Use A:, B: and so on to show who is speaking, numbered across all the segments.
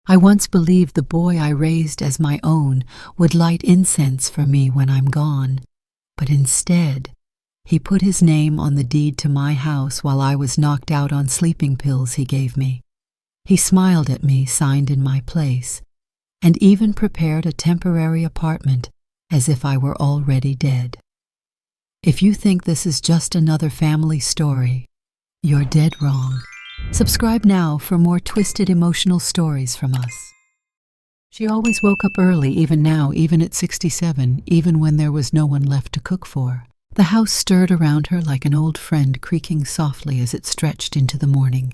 A: I once believed the boy I raised as my own would light incense for me when I'm gone, but instead, he put his name on the deed to my house while I was knocked out on sleeping pills he gave me. He smiled at me, signed in my place, and even prepared a temporary apartment as if I were already dead. If you think this is just another family story, you're dead wrong. Subscribe now for more twisted emotional stories from us. She always woke up early, even now, even at 67, even when there was no one left to cook for. The house stirred around her like an old friend creaking softly as it stretched into the morning.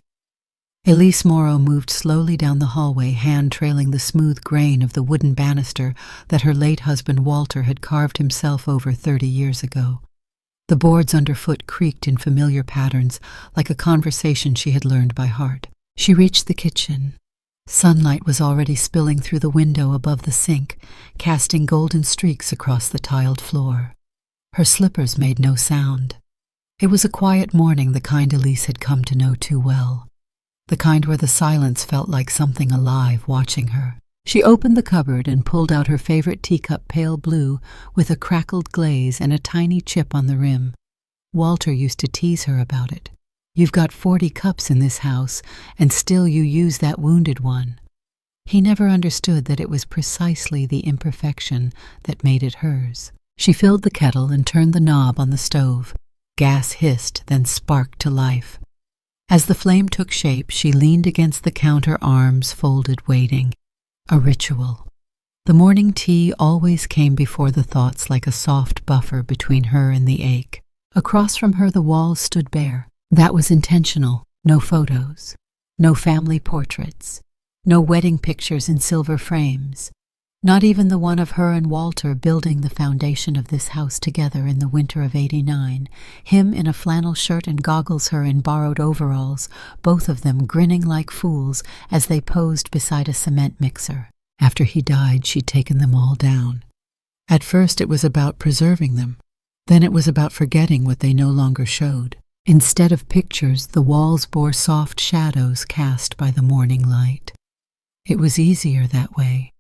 A: Elise Morrow moved slowly down the hallway, hand trailing the smooth grain of the wooden banister that her late husband Walter had carved himself over 30 years ago. The boards underfoot creaked in familiar patterns, like a conversation she had learned by heart. She reached the kitchen. Sunlight was already spilling through the window above the sink, casting golden streaks across the tiled floor. Her slippers made no sound. It was a quiet morning, the kind Elise had come to know too well. The kind where the silence felt like something alive watching her. She opened the cupboard and pulled out her favorite teacup, pale blue, with a crackled glaze and a tiny chip on the rim. Walter used to tease her about it. "You've got 40 cups in this house, and still you use that wounded one." He never understood that it was precisely the imperfection that made it hers. She filled the kettle and turned the knob on the stove. Gas hissed, then sparked to life. As the flame took shape, she leaned against the counter, arms folded, waiting. A ritual. The morning tea always came before the thoughts, like a soft buffer between her and the ache. Across from her, the walls stood bare. That was intentional. No photos. No family portraits. No wedding pictures in silver frames. Not even the one of her and Walter building the foundation of this house together in the winter of '89, him in a flannel shirt and goggles, her in borrowed overalls, both of them grinning like fools as they posed beside a cement mixer. After he died, she'd taken them all down. At first it was about preserving them. Then it was about forgetting what they no longer showed. Instead of pictures, the walls bore soft shadows cast by the morning light. It was easier that way.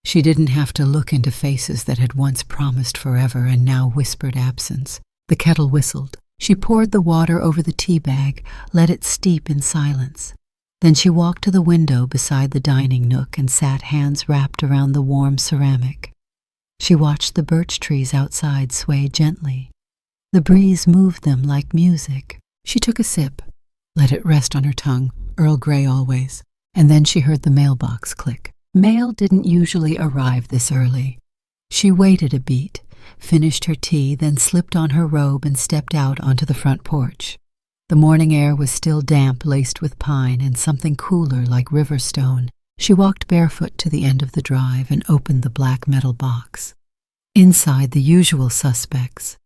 A: She didn't have to look into faces that had once promised forever and now whispered absence. The kettle whistled. She poured the water over the tea bag, let it steep in silence. Then she walked to the window beside the dining nook and sat, hands wrapped around the warm ceramic. She watched the birch trees outside sway gently. The breeze moved them like music. She took a sip, let it rest on her tongue, Earl Grey always, and then she heard the mailbox click. Mail didn't usually arrive this early. She waited a beat, finished her tea, then slipped on her robe and stepped out onto the front porch. The morning air was still damp, laced with pine and something cooler like river stone. She walked barefoot to the end of the drive and opened the black metal box. Inside, the usual suspects.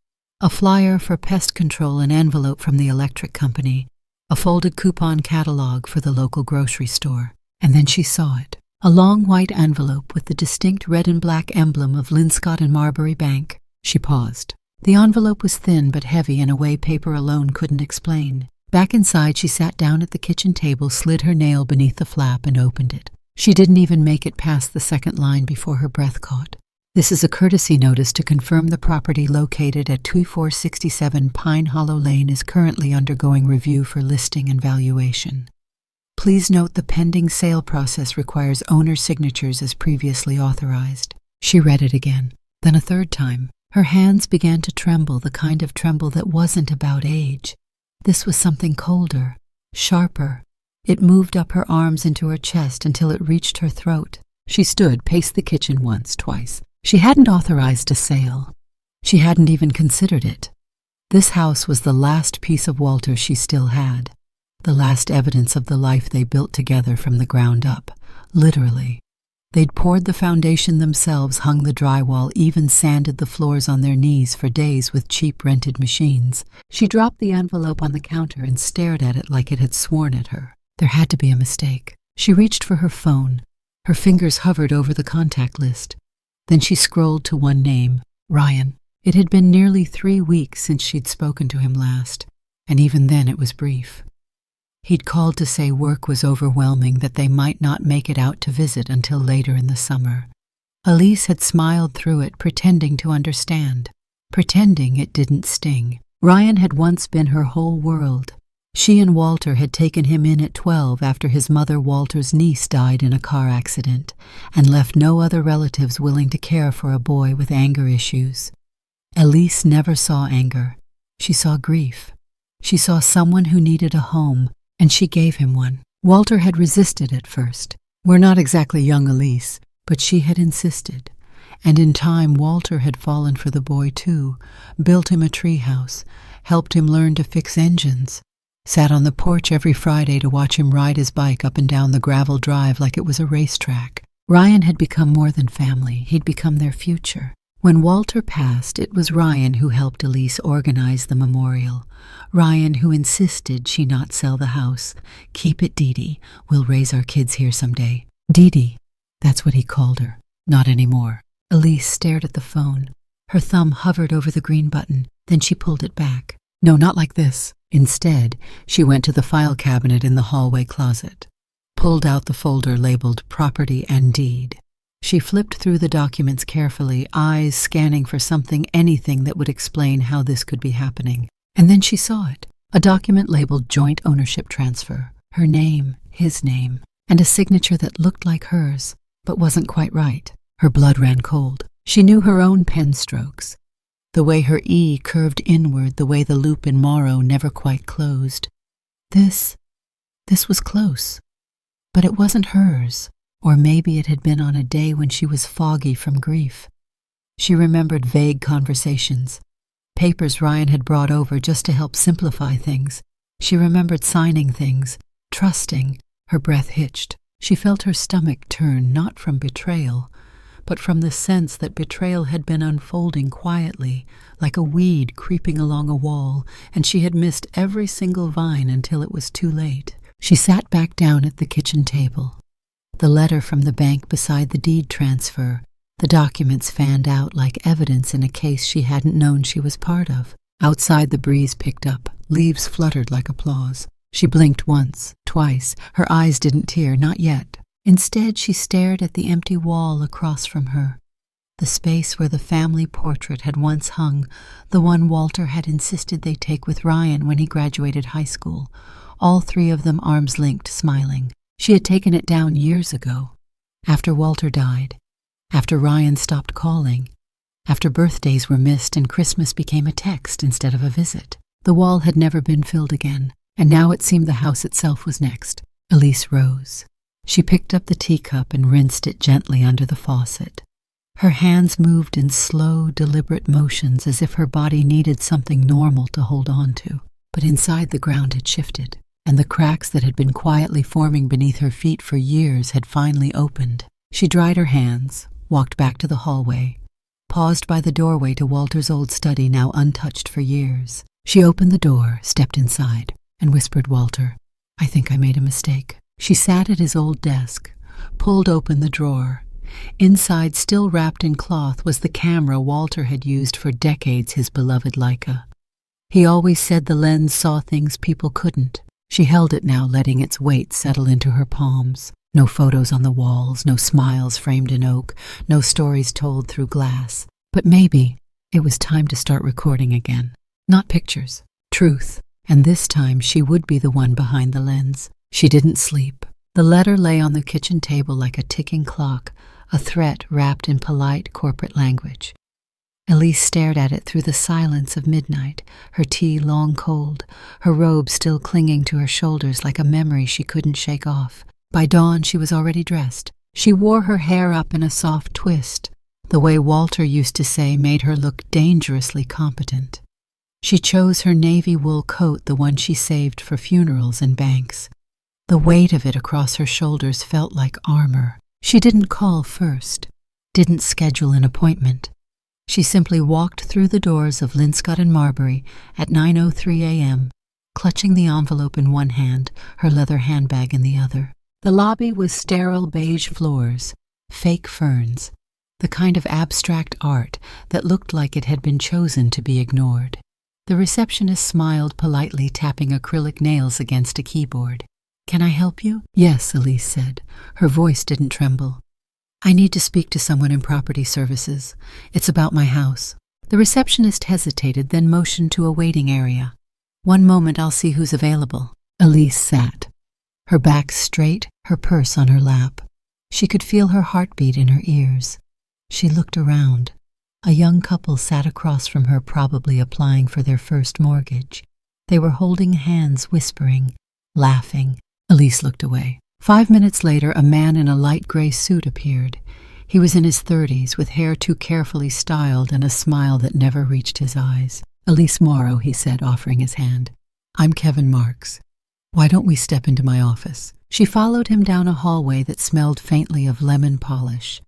A: A flyer for pest control, an envelope from the electric company, a folded coupon catalog for the local grocery store. And then she saw it. A long white envelope with the distinct red and black emblem of Linscott and Marbury Bank. She paused. The envelope was thin but heavy in a way paper alone couldn't explain. Back inside, she sat down at the kitchen table, slid her nail beneath the flap, and opened it. She didn't even make it past the second line before her breath caught. "This is a courtesy notice to confirm the property located at 2467 Pine Hollow Lane is currently undergoing review for listing and valuation. Please note the pending sale process requires owner signatures as previously authorized." She read it again, then a third time. Her hands began to tremble, the kind of tremble that wasn't about age. This was something colder, sharper. It moved up her arms into her chest until it reached her throat. She stood, paced the kitchen once, twice. She hadn't authorized a sale. She hadn't even considered it. This house was the last piece of Walter she still had. The last evidence of the life they built together from the ground up, literally. They'd poured the foundation themselves, hung the drywall, even sanded the floors on their knees for days with cheap rented machines. She dropped the envelope on the counter and stared at it like it had sworn at her. There had to be a mistake. She reached for her phone. Her fingers hovered over the contact list. Then she scrolled to one name, Ryan. It had been nearly 3 weeks since she'd spoken to him last, and even then it was brief. He'd called to say work was overwhelming, that they might not make it out to visit until later in the summer. Elise had smiled through it, pretending to understand, pretending it didn't sting. Ryan had once been her whole world. She and Walter had taken him in at 12 after his mother, Walter's niece, died in a car accident, and left no other relatives willing to care for a boy with anger issues. Elise never saw anger. She saw grief. She saw someone who needed a home, and she gave him one. Walter had resisted at first. We're not exactly young Elise, but she had insisted. And in time, Walter had fallen for the boy too, built him a treehouse, helped him learn to fix engines, sat on the porch every Friday to watch him ride his bike up and down the gravel drive like it was a racetrack. Ryan had become more than family. He'd become their future. When Walter passed, it was Ryan who helped Elise organize the memorial. Ryan who insisted she not sell the house. Keep it, Dee Dee. We'll raise our kids here someday. Dee Dee. That's what he called her. Not anymore. Elise stared at the phone. Her thumb hovered over the green button. Then she pulled it back. No, not like this. Instead, she went to the file cabinet in the hallway closet, pulled out the folder labeled Property and Deed. She flipped through the documents carefully, eyes scanning for something, anything that would explain how this could be happening. And then she saw it. A document labeled Joint Ownership Transfer. Her name, his name, and a signature that looked like hers, but wasn't quite right. Her blood ran cold. She knew her own pen strokes. The way her E curved inward, the way the loop in Morrow never quite closed. This was close. But it wasn't hers. Or maybe it had been on a day when she was foggy from grief. She remembered vague conversations, papers Ryan had brought over just to help simplify things. She remembered signing things, trusting. Her breath hitched. She felt her stomach turn, not from betrayal, but from the sense that betrayal had been unfolding quietly, like a weed creeping along a wall, and she had missed every single vine until it was too late. She sat back down at the kitchen table. The letter from the bank beside the deed transfer, the documents fanned out like evidence in a case she hadn't known she was part of. Outside, the breeze picked up. Leaves fluttered like applause. She blinked once, twice. Her eyes didn't tear, not yet. Instead, she stared at the empty wall across from her, the space where the family portrait had once hung, the one Walter had insisted they take with Ryan when he graduated high school, all three of them arms linked, smiling. She had taken it down years ago, after Walter died, after Ryan stopped calling, after birthdays were missed and Christmas became a text instead of a visit. The wall had never been filled again, and now it seemed the house itself was next. Elise rose. She picked up the teacup and rinsed it gently under the faucet. Her hands moved in slow, deliberate motions as if her body needed something normal to hold on to. But inside, the ground had shifted, and the cracks that had been quietly forming beneath her feet for years had finally opened. She dried her hands, walked back to the hallway, paused by the doorway to Walter's old study, now untouched for years. She opened the door, stepped inside, and whispered, "Walter, I think I made a mistake." She sat at his old desk, pulled open the drawer. Inside, still wrapped in cloth, was the camera Walter had used for decades, his beloved Leica. He always said the lens saw things people couldn't. She held it now, letting its weight settle into her palms. No photos on the walls, no smiles framed in oak, no stories told through glass. But maybe it was time to start recording again. Not pictures, truth. And this time she would be the one behind the lens. She didn't sleep. The letter lay on the kitchen table like a ticking clock, a threat wrapped in polite corporate language. Elise stared at it through the silence of midnight, her tea long cold, her robe still clinging to her shoulders like a memory she couldn't shake off. By dawn, she was already dressed. She wore her hair up in a soft twist. The way Walter used to say made her look dangerously competent. She chose her navy wool coat, the one she saved for funerals and banks. The weight of it across her shoulders felt like armor. She didn't call first, didn't schedule an appointment. She simply walked through the doors of Linscott and Marbury at 9:03 a.m., clutching the envelope in one hand, her leather handbag in the other. The lobby was sterile beige floors, fake ferns, the kind of abstract art that looked like it had been chosen to be ignored. The receptionist smiled politely, tapping acrylic nails against a keyboard. "Can I help you?" "Yes," Elise said. Her voice didn't tremble. "I need to speak to someone in property services. It's about my house." The receptionist hesitated, then motioned to a waiting area. "One moment, I'll see who's available." Elise sat, her back straight, her purse on her lap. She could feel her heartbeat in her ears. She looked around. A young couple sat across from her, probably applying for their first mortgage. They were holding hands, whispering, laughing. Elise looked away. 5 minutes later, a man in a light gray suit appeared. He was in his 30s, with hair too carefully styled and a smile that never reached his eyes. "Elise Morrow," he said, offering his hand. "I'm Kevin Marks. Why don't we step into my office?" She followed him down a hallway that smelled faintly of lemon polish.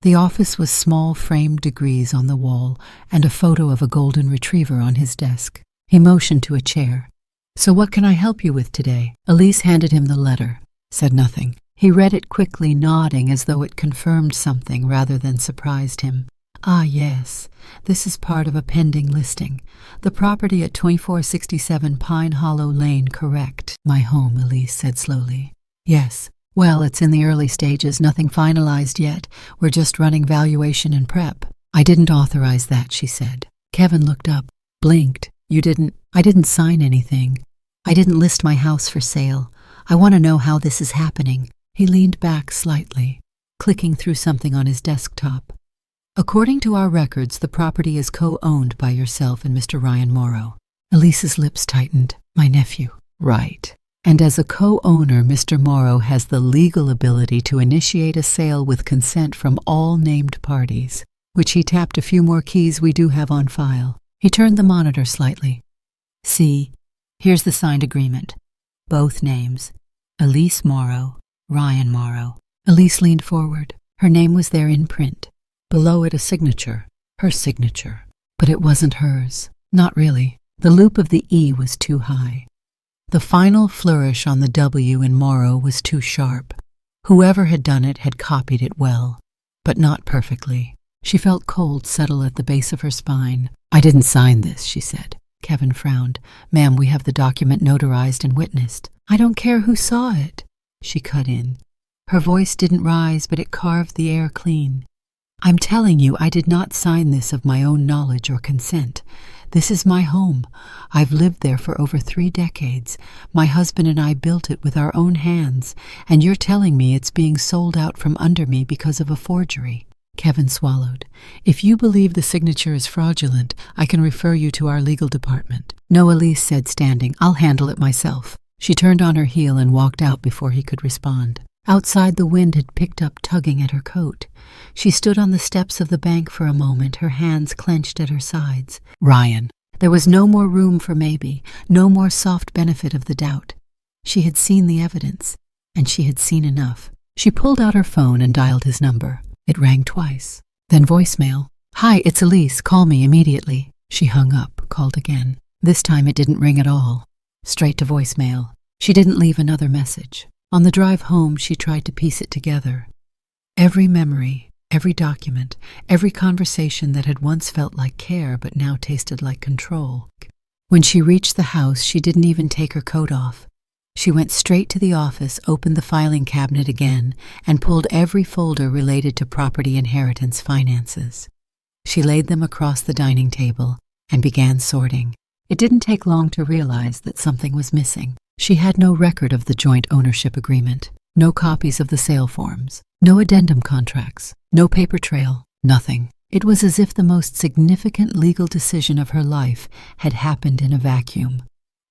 A: The office was small framed degrees on the wall and a photo of a golden retriever on his desk. He motioned to a chair. "So what can I help you with today?" Elise handed him the letter, said nothing. He read it quickly, nodding as though it confirmed something rather than surprised him. "Ah, yes. This is part of a pending listing. The property at 2467 Pine Hollow Lane, correct?" "My home," Elise said slowly. "Yes. Well, it's in the early stages, nothing finalized yet. We're just running valuation and prep." "I didn't authorize that," she said. Kevin looked up, blinked. I didn't sign anything. I didn't list my house for sale. I want to know how this is happening." He leaned back slightly, clicking through something on his desktop. "According to our records, the property is co-owned by yourself and Mr. Ryan Morrow." Elise's lips tightened. "My nephew." "Right. And as a co-owner, Mr. Morrow has the legal ability to initiate a sale with consent from all named parties," which he tapped a few more keys we do have on file. He turned the monitor slightly. "See, here's the signed agreement. Both names. Elise Morrow, Ryan Morrow." Elise leaned forward. Her name was there in print. Below it a signature. Her signature. But it wasn't hers. Not really. The loop of the E was too high. The final flourish on the W in Morrow was too sharp. Whoever had done it had copied it well, but not perfectly. She felt cold settle at the base of her spine. "I didn't sign this," she said. Kevin frowned. "Ma'am, we have the document notarized and witnessed." "I don't care who saw it," she cut in. Her voice didn't rise, but it carved the air clean. "I'm telling you, I did not sign this of my own knowledge or consent. This is my home. I've lived there for over 3 decades. My husband and I built it with our own hands, and you're telling me it's being sold out from under me because of a forgery." Kevin swallowed. "If you believe the signature is fraudulent, I can refer you to our legal department." "No," Elise said, standing. "I'll handle it myself." She turned on her heel and walked out before he could respond. Outside, the wind had picked up, tugging at her coat. She stood on the steps of the bank for a moment, her hands clenched at her sides. Ryan. There was no more room for maybe, no more soft benefit of the doubt. She had seen the evidence, and she had seen enough. She pulled out her phone and dialed his number. It rang twice. Then voicemail. "Hi, it's Elise. Call me immediately." She hung up, called again. This time it didn't ring at all. Straight to voicemail. She didn't leave another message. On the drive home, she tried to piece it together. Every memory, every document, every conversation that had once felt like care but now tasted like control. When she reached the house, she didn't even take her coat off. She went straight to the office, opened the filing cabinet again, and pulled every folder related to property inheritance finances. She laid them across the dining table and began sorting. It didn't take long to realize that something was missing. She had no record of the joint ownership agreement, no copies of the sale forms, no addendum contracts, no paper trail, nothing. It was as if the most significant legal decision of her life had happened in a vacuum,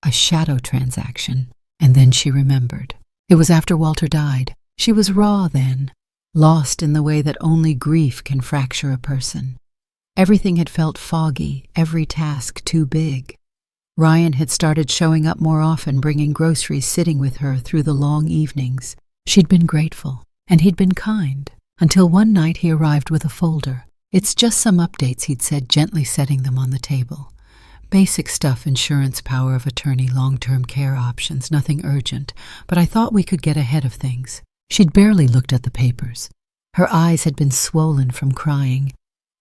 A: a shadow transaction. And then she remembered. It was after Walter died. She was raw then, lost in the way that only grief can fracture a person. Everything had felt foggy, every task too big. Ryan had started showing up more often, bringing groceries, sitting with her through the long evenings. She'd been grateful, and he'd been kind, until one night he arrived with a folder. "It's just some updates," he'd said, gently setting them on the table. "Basic stuff, insurance, power of attorney, long-term care options, nothing urgent, but I thought we could get ahead of things." She'd barely looked at the papers. Her eyes had been swollen from crying.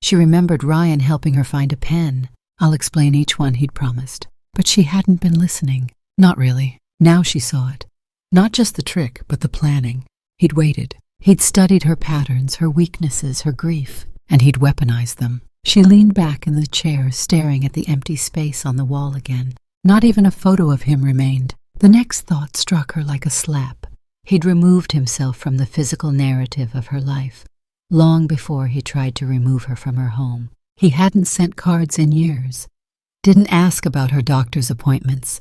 A: She remembered Ryan helping her find a pen, I'll explain each one, he'd promised. But she hadn't been listening. Not really. Now she saw it. Not just the trick, but the planning. He'd waited. He'd studied her patterns, her weaknesses, her grief, and he'd weaponized them. She leaned back in the chair, staring at the empty space on the wall again. Not even a photo of him remained. The next thought struck her like a slap. He'd removed himself from the physical narrative of her life, long before he tried to remove her from her home. He hadn't sent cards in years, didn't ask about her doctor's appointments,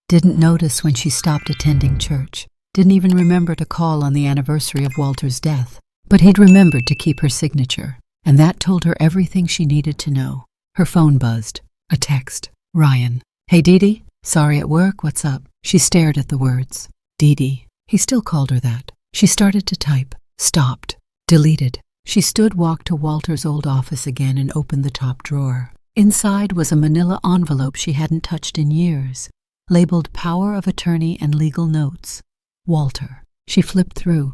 A: didn't notice when she stopped attending church, didn't even remember to call on the anniversary of Walter's death. But he'd remembered to keep her signature, and that told her everything she needed to know. Her phone buzzed. A text. Ryan. Hey, Dee Dee? Sorry, at work? What's up? She stared at the words. Dee Dee. He still called her that. She started to type. Stopped. Deleted. She walked to Walter's old office again and opened the top drawer. Inside was a manila envelope she hadn't touched in years, labeled Power of Attorney and Legal Notes. Walter. She flipped through.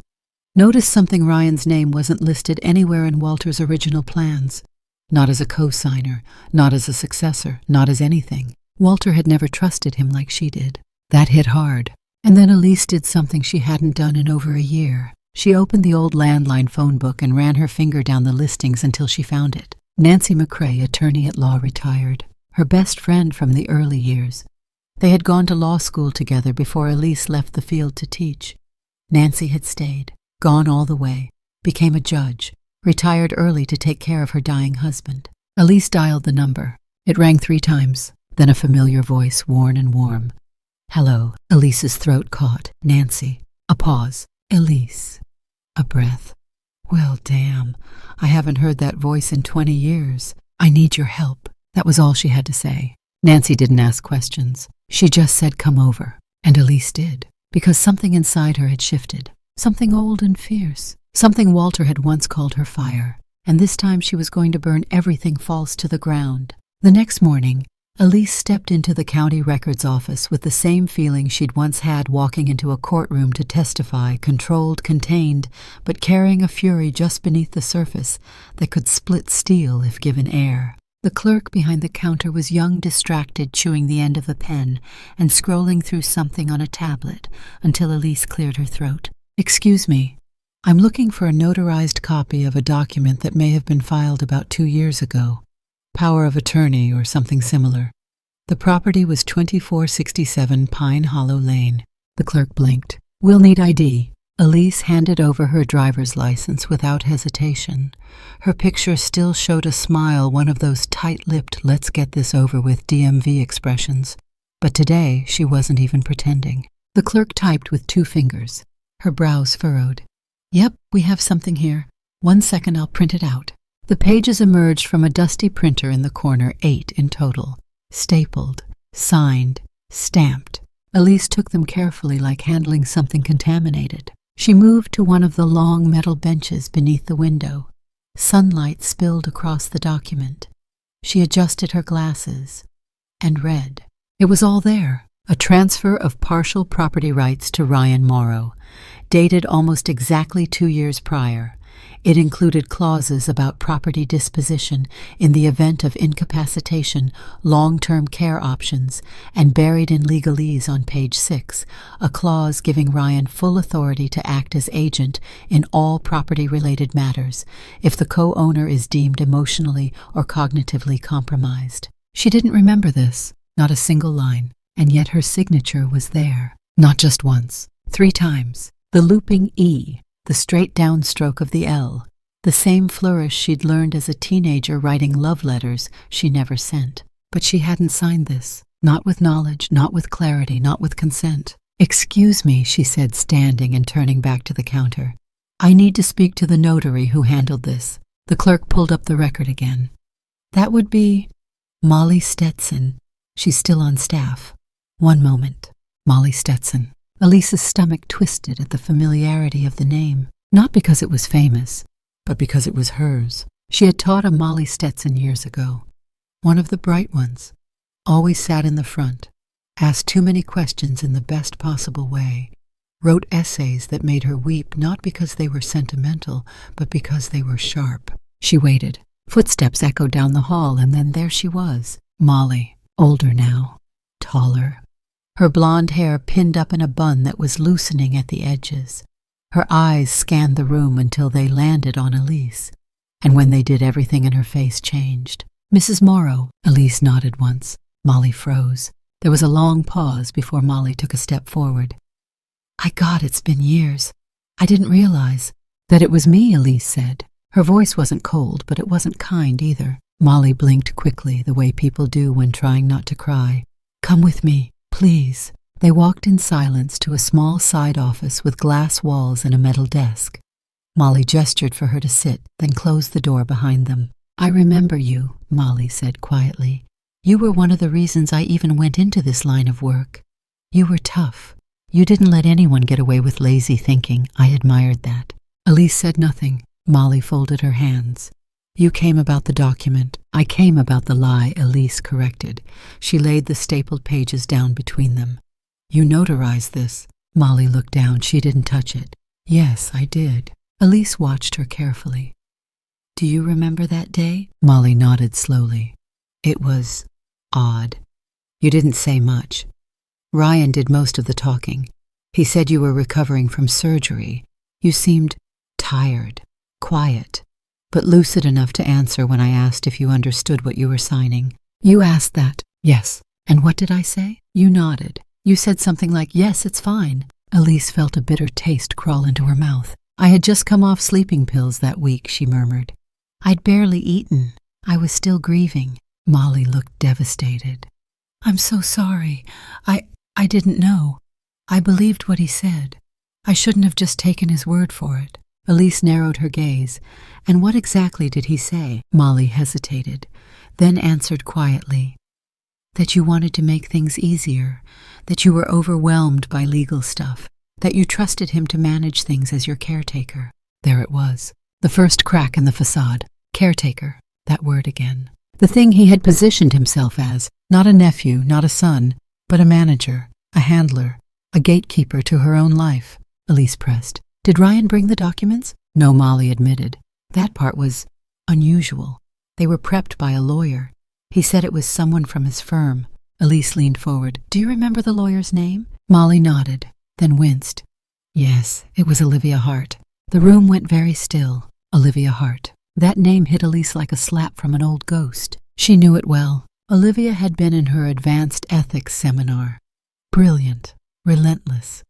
A: Noticed something. Ryan's name wasn't listed anywhere in Walter's original plans. Not as a co-signer, not as a successor, not as anything. Walter had never trusted him like she did. That hit hard. And then Elise did something she hadn't done in over a year. She opened the old landline phone book and ran her finger down the listings until she found it. Nancy McCrae, attorney at law, retired. Her best friend from the early years. They had gone to law school together before Elise left the field to teach. Nancy had stayed, gone all the way, became a judge, retired early to take care of her dying husband. Elise dialed the number. It rang 3 times, then a familiar voice, worn and warm. Hello. Elise's throat caught. Nancy. A pause. Elise. A breath. Well, damn. I haven't heard that voice in 20 years. I need your help. That was all she had to say. Nancy didn't ask questions. She just said, come over. And Elise did, because something inside her had shifted. Something old and fierce. Something Walter had once called her fire. And this time she was going to burn everything false to the ground. The next morning, Elise stepped into the county records office with the same feeling she'd once had walking into a courtroom to testify, controlled, contained, but carrying a fury just beneath the surface that could split steel if given air. The clerk behind the counter was young, distracted, chewing the end of a pen and scrolling through something on a tablet until Elise cleared her throat. Excuse me, I'm looking for a notarized copy of a document that may have been filed about 2 years ago. Power of attorney or something similar. The property was 2467 Pine Hollow Lane. The clerk blinked. We'll need ID. Elise handed over her driver's license without hesitation. Her picture still showed a smile, one of those tight-lipped, let's get this over with DMV expressions. But today she wasn't even pretending. The clerk typed with 2 fingers. Her brows furrowed. Yep, we have something here. 1 second, I'll print it out. The pages emerged from a dusty printer in the corner, 8 in total. Stapled, signed, stamped. Elise took them carefully, like handling something contaminated. She moved to one of the long metal benches beneath the window. Sunlight spilled across the document. She adjusted her glasses and read. It was all there. A transfer of partial property rights to Ryan Morrow, dated almost exactly 2 years prior. It included clauses about property disposition in the event of incapacitation, long-term care options, and buried in legalese on page 6, a clause giving Ryan full authority to act as agent in all property-related matters if the co-owner is deemed emotionally or cognitively compromised. She didn't remember this, not a single line, and yet her signature was there. Not just once, 3 times. The looping E, the straight downstroke of the L, the same flourish she'd learned as a teenager writing love letters she never sent. But she hadn't signed this, not with knowledge, not with clarity, not with consent. Excuse me, she said, standing and turning back to the counter. I need to speak to the notary who handled this. The clerk pulled up the record again. That would be Molly Stetson. She's still on staff. 1 moment. Molly Stetson. Elise's stomach twisted at the familiarity of the name, not because it was famous, but because it was hers. She had taught a Molly Stetson years ago, one of the bright ones, always sat in the front, asked too many questions in the best possible way, wrote essays that made her weep not because they were sentimental, but because they were sharp. She waited. Footsteps echoed down the hall, and then there she was, Molly, older now, taller. Her blonde hair pinned up in a bun that was loosening at the edges. Her eyes scanned the room until they landed on Elise, and when they did, everything in her face changed. Mrs. Morrow, Elise nodded once. Molly froze. There was a long pause before Molly took a step forward. God, it's been years. I didn't realize that it was me, Elise said. Her voice wasn't cold, but it wasn't kind either. Molly blinked quickly, the way people do when trying not to cry. Come with me, please. They walked in silence to a small side office with glass walls and a metal desk. Molly gestured for her to sit, then closed the door behind them. I remember you, Molly said quietly. You were one of the reasons I even went into this line of work. You were tough. You didn't let anyone get away with lazy thinking. I admired that. Elise said nothing. Molly folded her hands. You came about the document. I came about the lie, Elise corrected. She laid the stapled pages down between them. You notarized this. Molly looked down. She didn't touch it. Yes, I did. Elise watched her carefully. Do you remember that day? Molly nodded slowly. It was odd. You didn't say much. Ryan did most of the talking. He said you were recovering from surgery. You seemed tired, quiet, but lucid enough to answer when I asked if you understood what you were signing. You asked that. Yes. And what did I say? You nodded. You said something like, yes, it's fine. Elise felt a bitter taste crawl into her mouth. I had just come off sleeping pills that week, she murmured. I'd barely eaten. I was still grieving. Molly looked devastated. I'm so sorry. I didn't know. I believed what he said. I shouldn't have just taken his word for it. Elise narrowed her gaze. And what exactly did he say? Molly hesitated, then answered quietly. That you wanted to make things easier, that you were overwhelmed by legal stuff, that you trusted him to manage things as your caretaker. There it was. The first crack in the facade. Caretaker. That word again. The thing he had positioned himself as. Not a nephew, not a son, but a manager, a handler, a gatekeeper to her own life. Elise pressed. Did Ryan bring the documents? No, Molly admitted. That part was unusual. They were prepped by a lawyer. He said it was someone from his firm. Elise leaned forward. Do you remember the lawyer's name? Molly nodded, then winced. Yes, it was Olivia Hart. The room went very still. Olivia Hart. That name hit Elise like a slap from an old ghost. She knew it well. Olivia had been in her advanced ethics seminar. Brilliant, relentless.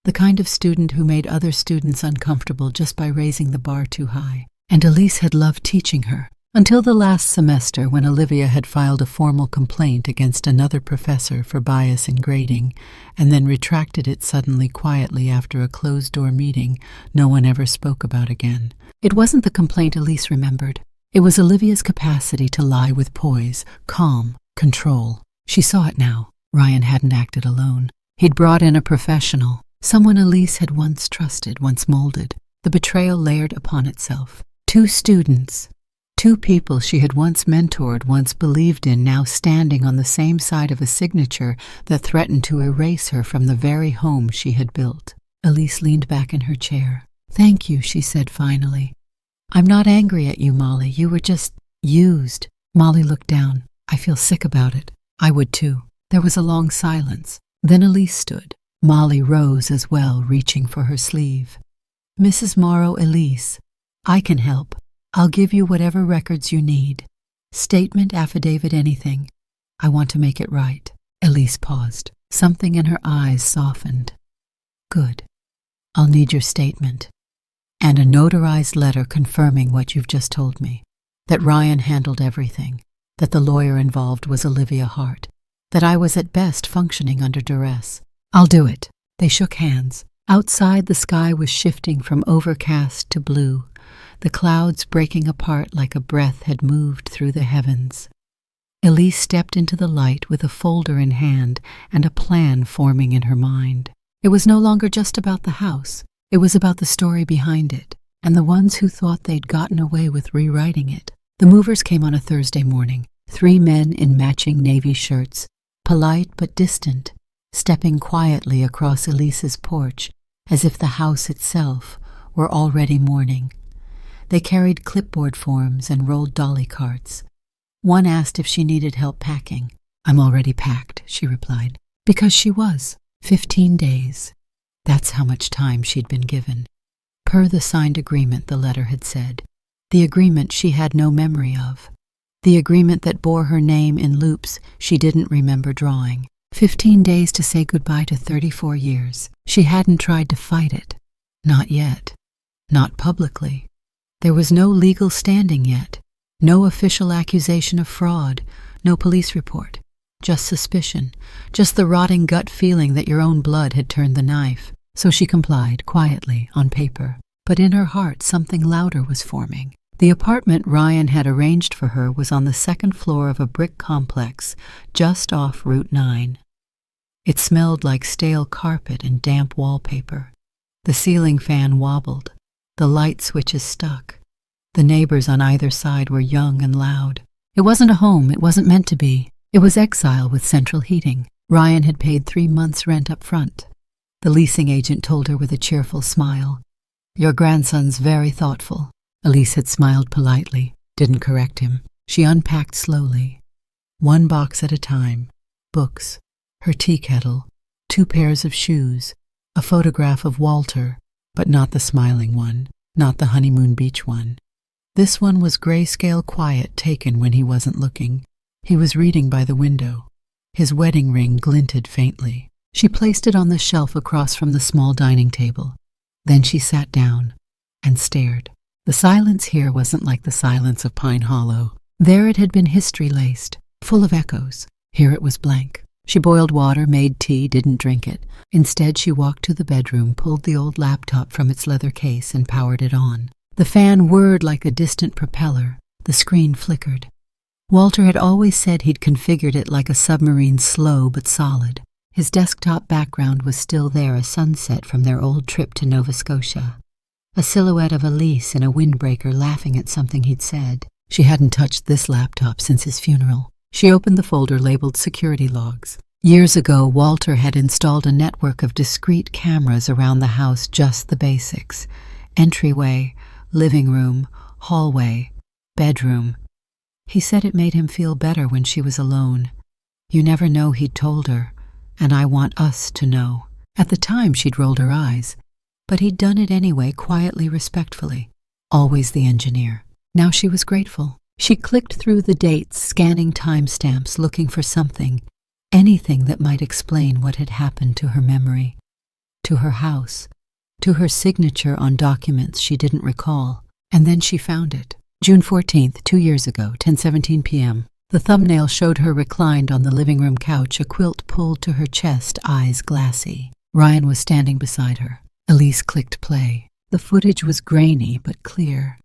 A: The kind of student who made other students uncomfortable just by raising the bar too high. And Elise had loved teaching her. Until the last semester, when Olivia had filed a formal complaint against another professor for bias in grading, and then retracted it suddenly quietly after a closed-door meeting no one ever spoke about again. It wasn't the complaint Elise remembered. It was Olivia's capacity to lie with poise, calm, control. She saw it now. Ryan hadn't acted alone. He'd brought in a professional, someone Elise had once trusted, once molded. The betrayal layered upon itself. Two students. Two people she had once mentored, once believed in, now standing on the same side of a signature that threatened to erase her from the very home she had built. Elise leaned back in her chair. Thank you, she said finally. I'm not angry at you, Molly. You were just used. Molly looked down. I feel sick about it. I would too. There was a long silence. Then Elise stood. Molly rose as well, reaching for her sleeve. Mrs. Morrow, Elise, I can help. I'll give you whatever records you need. Statement, affidavit, anything. I want to make it right. Elise paused. Something in her eyes softened. Good. I'll need your statement. And a notarized letter confirming what you've just told me. That Ryan handled everything. That the lawyer involved was Olivia Hart. That I was at best functioning under duress. I'll do it. They shook hands. Outside, the sky was shifting from overcast to blue. The clouds breaking apart like a breath had moved through the heavens. Elise stepped into the light with a folder in hand and a plan forming in her mind. It was no longer just about the house. It was about the story behind it, and the ones who thought they'd gotten away with rewriting it. The movers came on a Thursday morning, 3 men in matching navy shirts, polite but distant, stepping quietly across Elise's porch as if the house itself were already mourning. They carried clipboard forms and rolled dolly carts. One asked if she needed help packing. "I'm already packed," she replied. Because she was. 15 days. That's how much time she'd been given. Per the signed agreement, the letter had said. The agreement she had no memory of. The agreement that bore her name in loops she didn't remember drawing. 15 days to say goodbye to 34 years. She hadn't tried to fight it. Not yet. Not publicly. There was no legal standing yet. No official accusation of fraud. No police report. Just suspicion. Just the rotting gut feeling that your own blood had turned the knife. So she complied, quietly, on paper. But in her heart something louder was forming. The apartment Ryan had arranged for her was on the second floor of a brick complex just off Route 9. It smelled like stale carpet and damp wallpaper. The ceiling fan wobbled. The light switches stuck. The neighbors on either side were young and loud. It wasn't a home. It wasn't meant to be. It was exile with central heating. Ryan had paid 3 months' rent up front. The leasing agent told her with a cheerful smile. "Your grandson's very thoughtful." Elise had smiled politely, didn't correct him. She unpacked slowly. 1 box at a time. Books, her tea kettle, 2 pairs of shoes, a photograph of Walter, but not the smiling one, not the honeymoon beach one. This one was grayscale quiet, taken when he wasn't looking. He was reading by the window. His wedding ring glinted faintly. She placed it on the shelf across from the small dining table. Then she sat down and stared. The silence here wasn't like the silence of Pine Hollow. There it had been history-laced, full of echoes. Here it was blank. She boiled water, made tea, didn't drink it. Instead, she walked to the bedroom, pulled the old laptop from its leather case, and powered it on. The fan whirred like a distant propeller. The screen flickered. Walter had always said he'd configured it like a submarine, slow but solid. His desktop background was still there, a sunset from their old trip to Nova Scotia. A silhouette of Elise in a windbreaker laughing at something he'd said. She hadn't touched this laptop since his funeral. She opened the folder labeled Security Logs. Years ago, Walter had installed a network of discrete cameras around the house, just the basics. Entryway, living room, hallway, bedroom. He said it made him feel better when she was alone. You never know, he'd told her, and I want us to know. At the time, she'd rolled her eyes. But he'd done it anyway, quietly, respectfully. Always the engineer. Now she was grateful. She clicked through the dates, scanning timestamps, looking for something, anything that might explain what had happened to her memory, to her house, to her signature on documents she didn't recall. And then she found it. June 14th, 2 years ago, 10:17 p.m. The thumbnail showed her reclined on the living room couch, a quilt pulled to her chest, eyes glassy. Ryan was standing beside her. Elise clicked play. The footage was grainy but clear.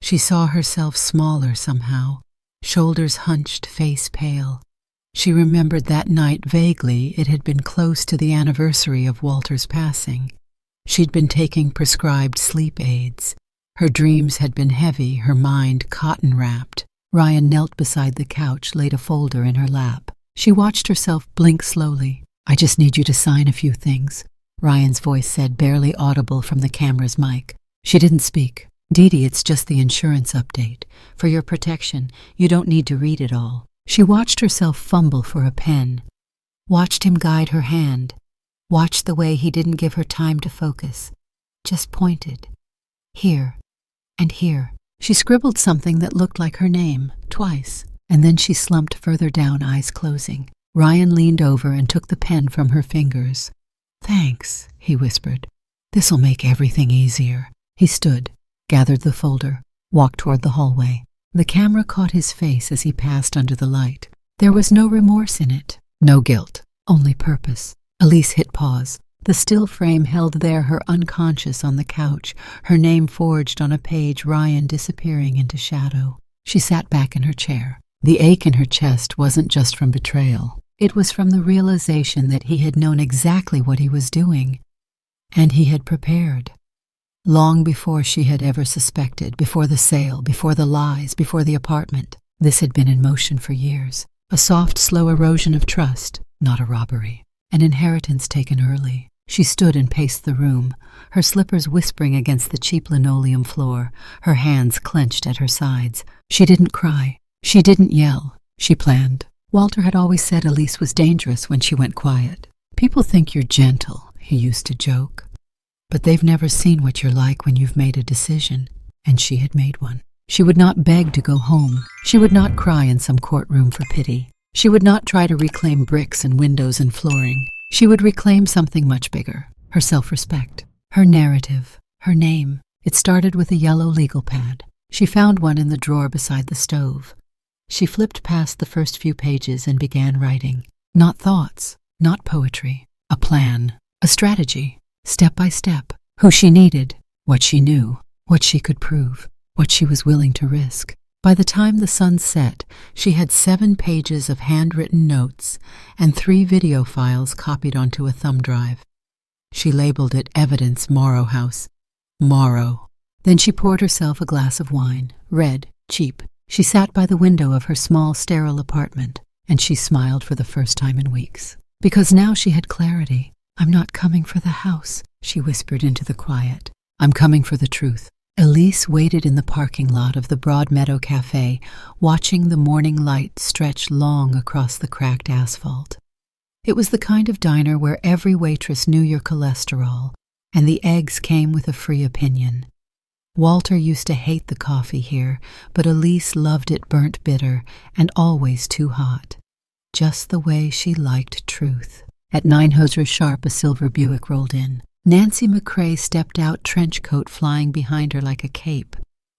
A: She saw herself smaller somehow, shoulders hunched, face pale. She remembered that night vaguely. It had been close to the anniversary of Walter's passing. She'd been taking prescribed sleep aids. Her dreams had been heavy, her mind cotton-wrapped. Ryan knelt beside the couch, laid a folder in her lap. She watched herself blink slowly. "I just need you to sign a few things," Ryan's voice said, barely audible from the camera's mic. She didn't speak. "Dee Dee, it's just the insurance update. For your protection, you don't need to read it all." She watched herself fumble for a pen. Watched him guide her hand. Watched the way he didn't give her time to focus. Just pointed. Here. And here. She scribbled something that looked like her name, twice, and then she slumped further down, eyes closing. Ryan leaned over and took the pen from her fingers. "Thanks," he whispered. "This'll make everything easier." He stood, gathered the folder, walked toward the hallway. The camera caught his face as he passed under the light. There was no remorse in it, no guilt, only purpose. Elise hit pause. The still frame held there, her unconscious on the couch, her name forged on a page, Ryan disappearing into shadow. She sat back in her chair. The ache in her chest wasn't just from betrayal. It was from the realization that he had known exactly what he was doing, and he had prepared. Long before she had ever suspected, before the sale, before the lies, before the apartment. This had been in motion for years. A soft, slow erosion of trust, not a robbery. An inheritance taken early. She stood and paced the room, her slippers whispering against the cheap linoleum floor, her hands clenched at her sides. She didn't cry, She didn't yell. She planned. Walter had always said Elise was dangerous when she went quiet. "People think you're gentle," he used to joke. "But they've never seen what you're like when you've made a decision." And she had made one. She would not beg to go home. She would not cry in some courtroom for pity. She would not try to reclaim bricks and windows and flooring. She would reclaim something much bigger, her self-respect, her narrative, her name. It started with a yellow legal pad. She found one in the drawer beside the stove. She flipped past the first few pages and began writing. Not thoughts, not poetry. A plan, a strategy, step by step. Who she needed, what she knew, what she could prove, what she was willing to risk. By the time the sun set, she had 7 pages of handwritten notes and 3 video files copied onto a thumb drive. She labeled it Evidence Morrow House. Morrow. Then she poured herself a glass of wine, red, cheap. She sat by the window of her small, sterile apartment, and she smiled for the first time in weeks. Because now she had clarity. "I'm not coming for the house," she whispered into the quiet. "I'm coming for the truth." Elise waited in the parking lot of the Broad Meadow Cafe, watching the morning light stretch long across the cracked asphalt. It was the kind of diner where every waitress knew your cholesterol, and the eggs came with a free opinion. Walter used to hate the coffee here, but Elise loved it burnt bitter and always too hot. Just the way she liked truth. At 9:00 sharp, a silver Buick rolled in. Nancy McCrae stepped out, trench coat flying behind her like a cape.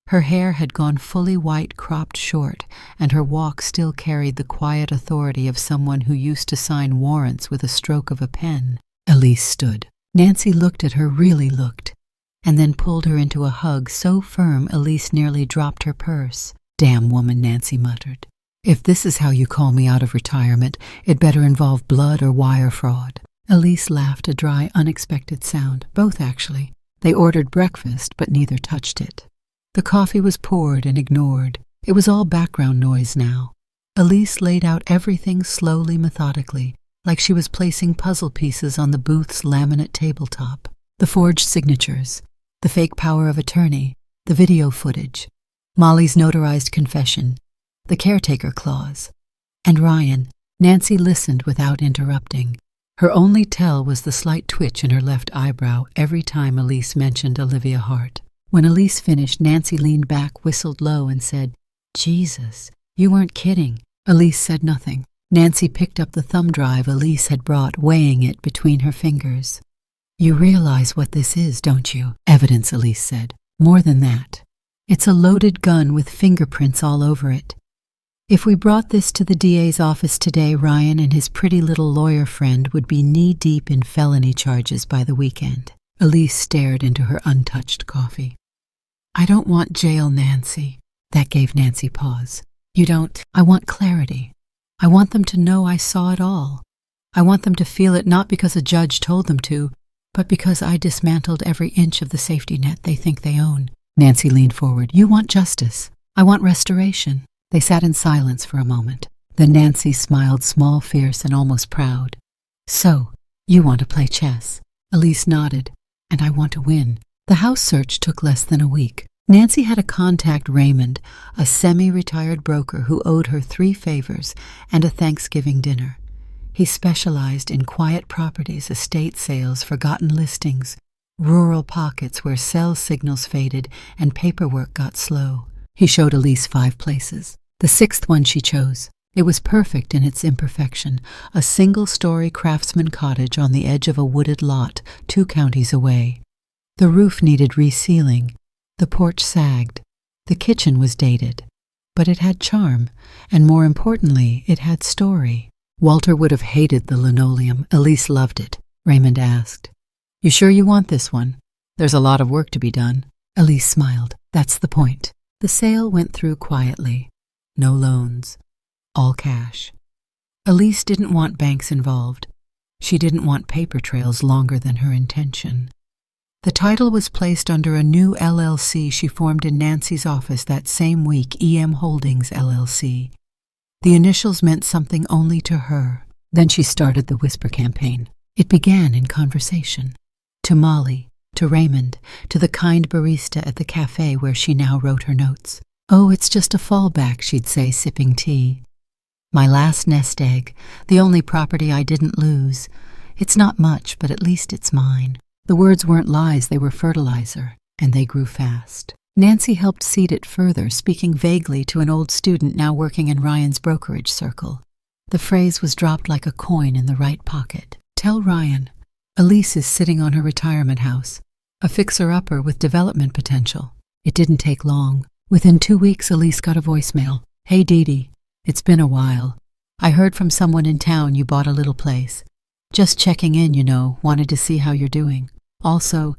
A: Her hair had gone fully white, cropped short, and her walk still carried the quiet authority of someone who used to sign warrants with a stroke of a pen. Elise stood. Nancy looked at her, really looked, and then pulled her into a hug so firm Elise nearly dropped her purse. "Damn woman," Nancy muttered. "If this is how you call me out of retirement, it better involve blood or wire fraud." Elise laughed, a dry, unexpected sound. Both, actually. They ordered breakfast, but neither touched it. The coffee was poured and ignored. It was all background noise now. Elise laid out everything slowly, methodically, like she was placing puzzle pieces on the booth's laminate tabletop. The forged signatures, the fake power of attorney, the video footage, Molly's notarized confession, the caretaker clause. And Ryan. Nancy listened without interrupting. Her only tell was the slight twitch in her left eyebrow every time Elise mentioned Olivia Hart. When Elise finished, Nancy leaned back, whistled low, and said, "Jesus, you weren't kidding." Elise said nothing. Nancy picked up the thumb drive Elise had brought, weighing it between her fingers. "You realize what this is, don't you?" "Evidence," Elise said. "More than that. It's a loaded gun with fingerprints all over it. If we brought this to the DA's office today, Ryan and his pretty little lawyer friend would be knee-deep in felony charges by the weekend." Elise stared into her untouched coffee. "I don't want jail, Nancy." That gave Nancy pause. "You don't?" "I want clarity. I want them to know I saw it all. I want them to feel it not because a judge told them to, but because I dismantled every inch of the safety net they think they own." Nancy leaned forward. "You want justice. I want restoration." They sat in silence for a moment. Then Nancy smiled, small, fierce, and almost proud. "So, you want to play chess?" Elise nodded. "And I want to win." The house search took less than a week. Nancy had to contact Raymond, a semi-retired broker who owed her 3 favors and a Thanksgiving dinner. He specialized in quiet properties, estate sales, forgotten listings, rural pockets where cell signals faded and paperwork got slow. He showed Elise 5 places. The 6th one she chose. It was perfect in its imperfection, a single-story craftsman cottage on the edge of a wooded lot 2 counties away. The roof needed resealing. The porch sagged. The kitchen was dated. But it had charm, and more importantly, it had story. Walter would have hated the linoleum. Elise loved it. Raymond asked, "You sure you want this one? There's a lot of work to be done." Elise smiled. "That's the point." The sale went through quietly. No loans. All cash. Elise didn't want banks involved. She didn't want paper trails longer than her intention. The title was placed under a new LLC she formed in Nancy's office that same week, EM Holdings LLC. The initials meant something only to her. Then she started the whisper campaign. It began in conversation. To Molly, to Raymond, to the kind barista at the cafe where she now wrote her notes. "Oh, it's just a fallback," she'd say, sipping tea. "My last nest egg, the only property I didn't lose. It's not much, but at least it's mine." The words weren't lies, they were fertilizer, and they grew fast. Nancy helped seed it further, speaking vaguely to an old student now working in Ryan's brokerage circle. The phrase was dropped like a coin in the right pocket. "Tell Ryan, Elise is sitting on her retirement house, a fixer-upper with development potential." It didn't take long. Within 2 weeks, Elise got a voicemail. "Hey, Dee Dee, it's been a while. I heard from someone in town you bought a little place. Just checking in, wanted to see how you're doing. Also,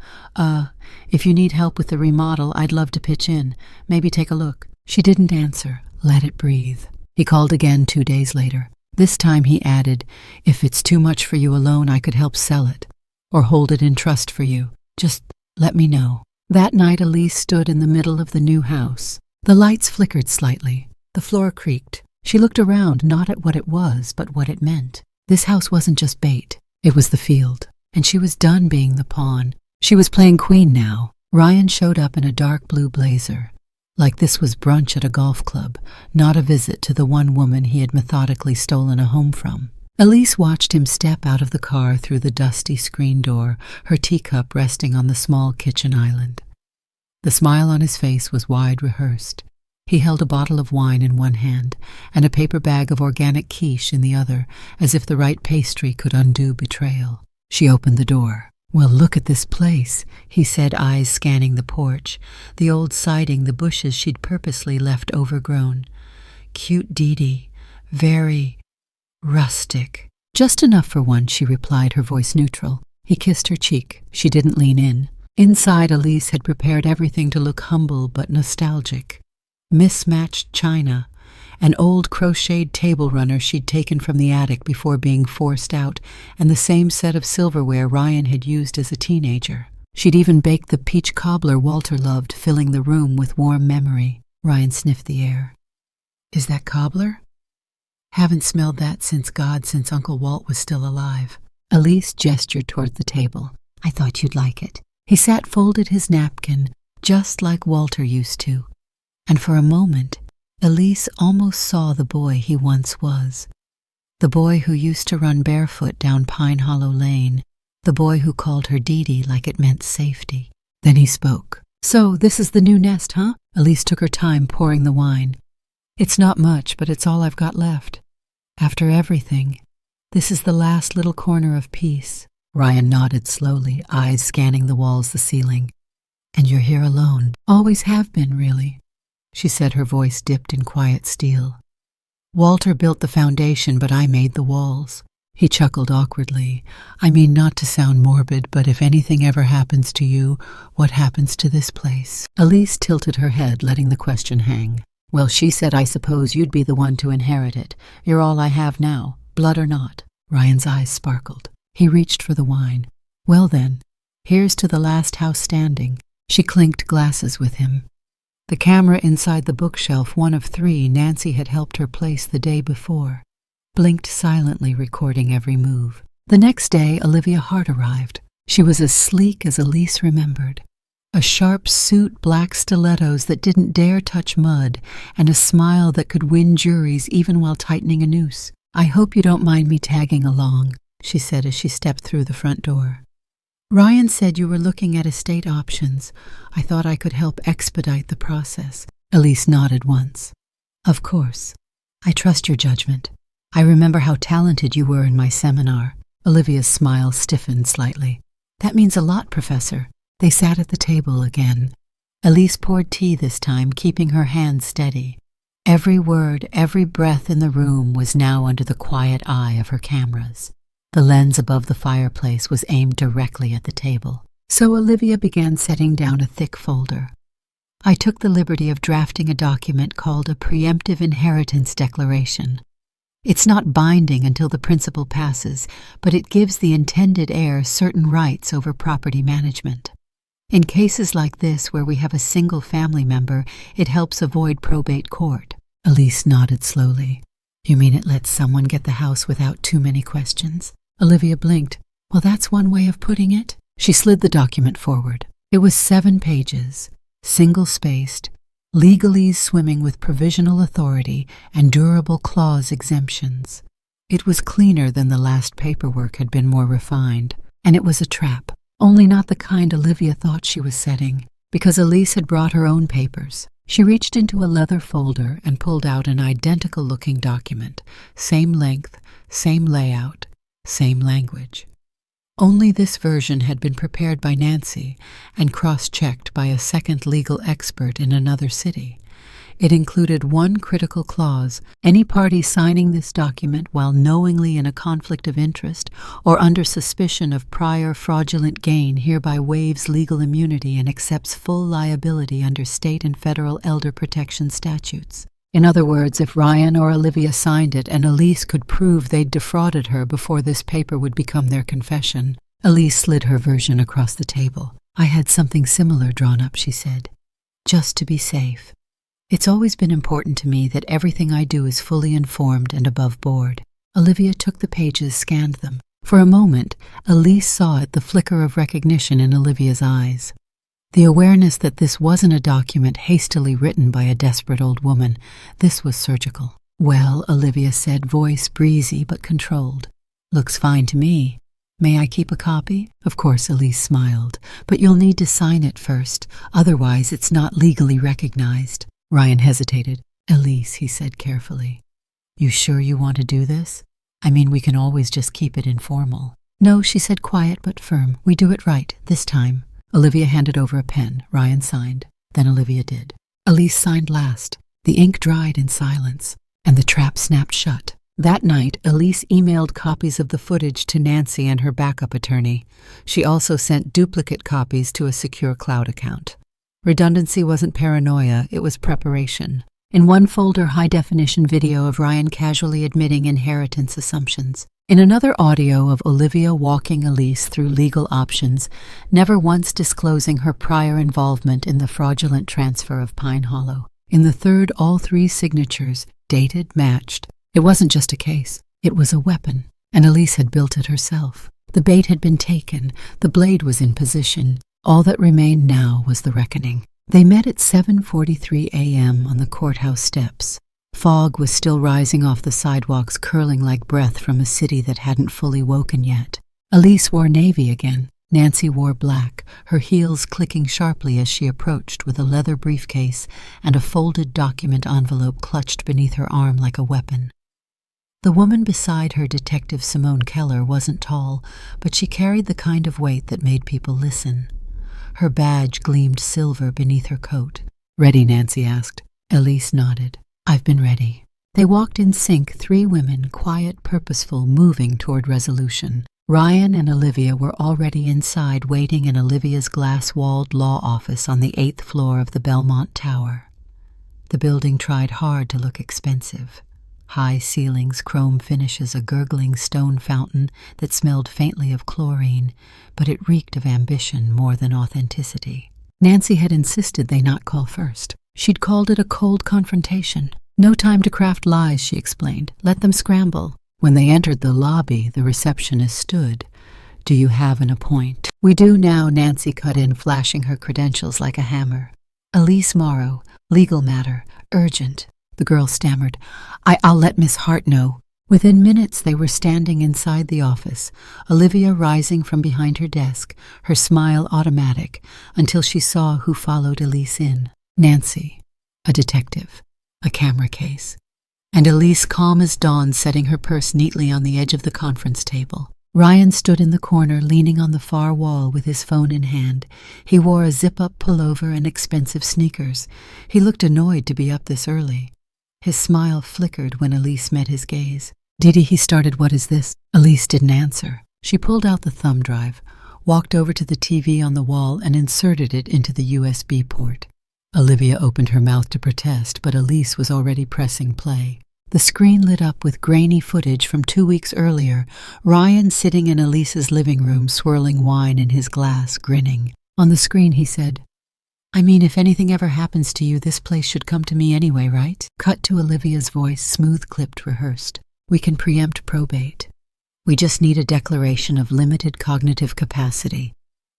A: if you need help with the remodel, I'd love to pitch in. Maybe take a look." She didn't answer. Let it breathe. He called again 2 days later. This time he added, "If it's too much for you alone, I could help sell it, or hold it in trust for you. Just let me know." That night, Elise stood in the middle of the new house. The lights flickered slightly. The floor creaked. She looked around, not at what it was, but what it meant. This house wasn't just bait. It was the field. And she was done being the pawn. She was playing queen now. Ryan showed up in a dark blue blazer. Like this was brunch at a golf club, not a visit to the one woman he had methodically stolen a home from. Elise watched him step out of the car through the dusty screen door, her teacup resting on the small kitchen island. The smile on his face was wide rehearsed. He held a bottle of wine in one hand and a paper bag of organic quiche in the other, as if the right pastry could undo betrayal. She opened the door. "Well, look at this place," he said, eyes scanning the porch, the old siding, the bushes she'd purposely left overgrown. "Cute Dee Dee. Very rustic." "Just enough for one," she replied, her voice neutral. He kissed her cheek. She didn't lean in. Inside, Elise had prepared everything to look humble but nostalgic. Mismatched china, an old crocheted table runner she'd taken from the attic before being forced out, and the same set of silverware Ryan had used as a teenager. She'd even baked the peach cobbler Walter loved, filling the room with warm memory. Ryan sniffed the air. "Is that cobbler?" "Haven't smelled that since Uncle Walt was still alive." Elise gestured toward the table. "I thought you'd like it." He sat, folded his napkin, just like Walter used to. And for a moment, Elise almost saw the boy he once was. The boy who used to run barefoot down Pine Hollow Lane. The boy who called her Dee Dee like it meant safety. Then he spoke. "So, this is the new nest, huh?" Elise took her time pouring the wine. "It's not much, but it's all I've got left. After everything, this is the last little corner of peace." Ryan nodded slowly, eyes scanning the walls, the ceiling. "And you're here alone. Always have been, really," she said, her voice dipped in quiet steel. "Walter built the foundation, but I made the walls." He chuckled awkwardly. "I mean, not to sound morbid, but if anything ever happens to you, what happens to this place?" Elise tilted her head, letting the question hang. "Well, she said I suppose you'd be the one to inherit it. You're all I have now, blood or not." Ryan's eyes sparkled. He reached for the wine. "Well then, here's to the last house standing." She clinked glasses with him. The camera inside the bookshelf, one of 3 Nancy had helped her place the day before, blinked silently, recording every move. The next day, Olivia Hart arrived. She was as sleek as Elise remembered. A sharp suit, black stilettos that didn't dare touch mud, and a smile that could win juries even while tightening a noose. "I hope you don't mind me tagging along," she said as she stepped through the front door. "Ryan said you were looking at estate options. I thought I could help expedite the process." Elise nodded once. "Of course. I trust your judgment. I remember how talented you were in my seminar." Olivia's smile stiffened slightly. "That means a lot, Professor." They sat at the table again. Elise poured tea this time, keeping her hand steady. Every word, every breath in the room was now under the quiet eye of her cameras. The lens above the fireplace was aimed directly at the table. So Olivia began setting down a thick folder. "I took the liberty of drafting a document called a preemptive inheritance declaration. It's not binding until the principal passes, but it gives the intended heir certain rights over property management. In cases like this, where we have a single family member, it helps avoid probate court." Elise nodded slowly. "You mean it lets someone get the house without too many questions?" Olivia blinked. "Well, that's one way of putting it." She slid the document forward. It was 7 pages, single-spaced, legalese swimming with provisional authority and durable clause exemptions. It was cleaner than the last paperwork had been more refined, and it was a trap, only not the kind Olivia thought she was setting, because Elise had brought her own papers. She reached into a leather folder and pulled out an identical-looking document, same length, same layout, same language. Only this version had been prepared by Nancy and cross-checked by a second legal expert in another city. It included one critical clause: any party signing this document while knowingly in a conflict of interest or under suspicion of prior fraudulent gain hereby waives legal immunity and accepts full liability under state and federal elder protection statutes. In other words, if Ryan or Olivia signed it and Elise could prove they'd defrauded her before this paper would become their confession. Elise slid her version across the table. "I had something similar drawn up," she said, "just to be safe. It's always been important to me that everything I do is fully informed and above board." Olivia took the pages, scanned them. For a moment, Elise saw it, the flicker of recognition in Olivia's eyes. The awareness that this wasn't a document hastily written by a desperate old woman. This was surgical. "Well," Olivia said, voice breezy but controlled. "Looks fine to me. May I keep a copy?" "Of course," Elise smiled, "but you'll need to sign it first. Otherwise, it's not legally recognized." Ryan hesitated. "Elise," he said carefully, "you sure you want to do this? I mean, we can always just keep it informal." "No," she said, quiet but firm. "We do it right, this time." Olivia handed over a pen. Ryan signed. Then Olivia did. Elise signed last. The ink dried in silence, and the trap snapped shut. That night, Elise emailed copies of the footage to Nancy and her backup attorney. She also sent duplicate copies to a secure cloud account. Redundancy wasn't paranoia, it was preparation. In one folder, high-definition video of Ryan casually admitting inheritance assumptions. In another, audio of Olivia walking Elise through legal options, never once disclosing her prior involvement in the fraudulent transfer of Pine Hollow. In the third, all three signatures, dated, matched. It wasn't just a case, it was a weapon, and Elise had built it herself. The bait had been taken, the blade was in position. All that remained now was the reckoning. They met at 7:43 a.m. on the courthouse steps. Fog was still rising off the sidewalks, curling like breath from a city that hadn't fully woken yet. Elise wore navy again. Nancy wore black, her heels clicking sharply as she approached with a leather briefcase and a folded document envelope clutched beneath her arm like a weapon. The woman beside her, Detective Simone Keller, wasn't tall, but she carried the kind of weight that made people listen. Her badge gleamed silver beneath her coat. "Ready?" Nancy asked. Elise nodded. "I've been ready." They walked in sync, three women, quiet, purposeful, moving toward resolution. Ryan and Olivia were already inside, waiting in Olivia's glass-walled law office on the 8th floor of the Belmont Tower. The building tried hard to look expensive. High ceilings, chrome finishes, a gurgling stone fountain that smelled faintly of chlorine, but it reeked of ambition more than authenticity. Nancy had insisted they not call first. She'd called it a cold confrontation. "No time to craft lies," she explained. "Let them scramble." When they entered the lobby, the receptionist stood. "Do you have an appointment?" "We do now," Nancy cut in, flashing her credentials like a hammer. "Elise Morrow, legal matter, urgent." The girl stammered. I'll let Miss Hart know." Within minutes they were standing inside the office, Olivia rising from behind her desk, her smile automatic, until she saw who followed Elise in. Nancy, a detective, a camera case, and Elise calm as dawn, setting her purse neatly on the edge of the conference table. Ryan stood in the corner, leaning on the far wall with his phone in hand. He wore a zip-up pullover and expensive sneakers. He looked annoyed to be up this early. His smile flickered when Elise met his gaze. "Didi," he started, "what is this?" Elise didn't answer. She pulled out the thumb drive, walked over to the TV on the wall, and inserted it into the USB port. Olivia opened her mouth to protest, but Elise was already pressing play. The screen lit up with grainy footage from 2 weeks earlier, Ryan sitting in Elise's living room, swirling wine in his glass, grinning. On the screen he said, "I mean, if anything ever happens to you, this place should come to me anyway, right?" Cut to Olivia's voice, smooth-clipped, rehearsed. "We can preempt probate. We just need a declaration of limited cognitive capacity.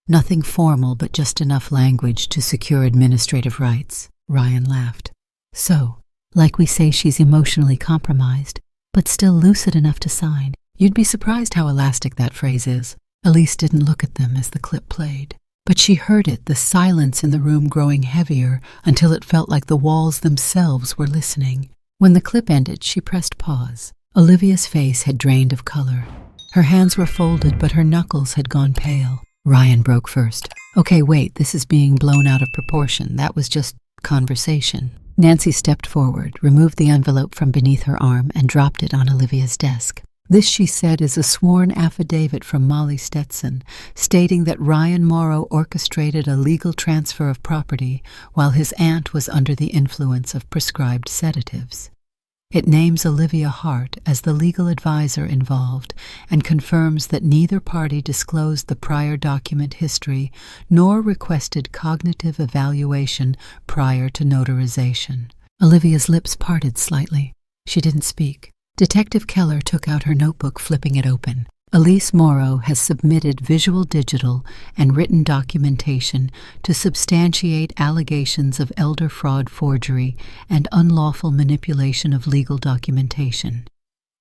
A: Nothing formal, but just enough language to secure administrative rights." Ryan laughed. So, like we say she's emotionally compromised, but still lucid enough to sign. You'd be surprised how elastic that phrase is. Elise didn't look at them as the clip played, but she heard it, the silence in the room growing heavier until it felt like the walls themselves were listening. When the clip ended, she pressed pause. Olivia's face had drained of color. Her hands were folded, but her knuckles had gone pale. Ryan broke first. Okay, wait, this is being blown out of proportion. That was just conversation. Nancy stepped forward, removed the envelope from beneath her arm, and dropped it on Olivia's desk. This, she said, is a sworn affidavit from Molly Stetson, stating that Ryan Morrow orchestrated a legal transfer of property while his aunt was under the influence of prescribed sedatives. It names Olivia Hart as the legal advisor involved and confirms that neither party disclosed the prior document history nor requested cognitive evaluation prior to notarization. Olivia's lips parted slightly. She didn't speak. Detective Keller took out her notebook, flipping it open. Elise Morrow has submitted visual, digital, and written documentation to substantiate allegations of elder fraud, forgery, and unlawful manipulation of legal documentation.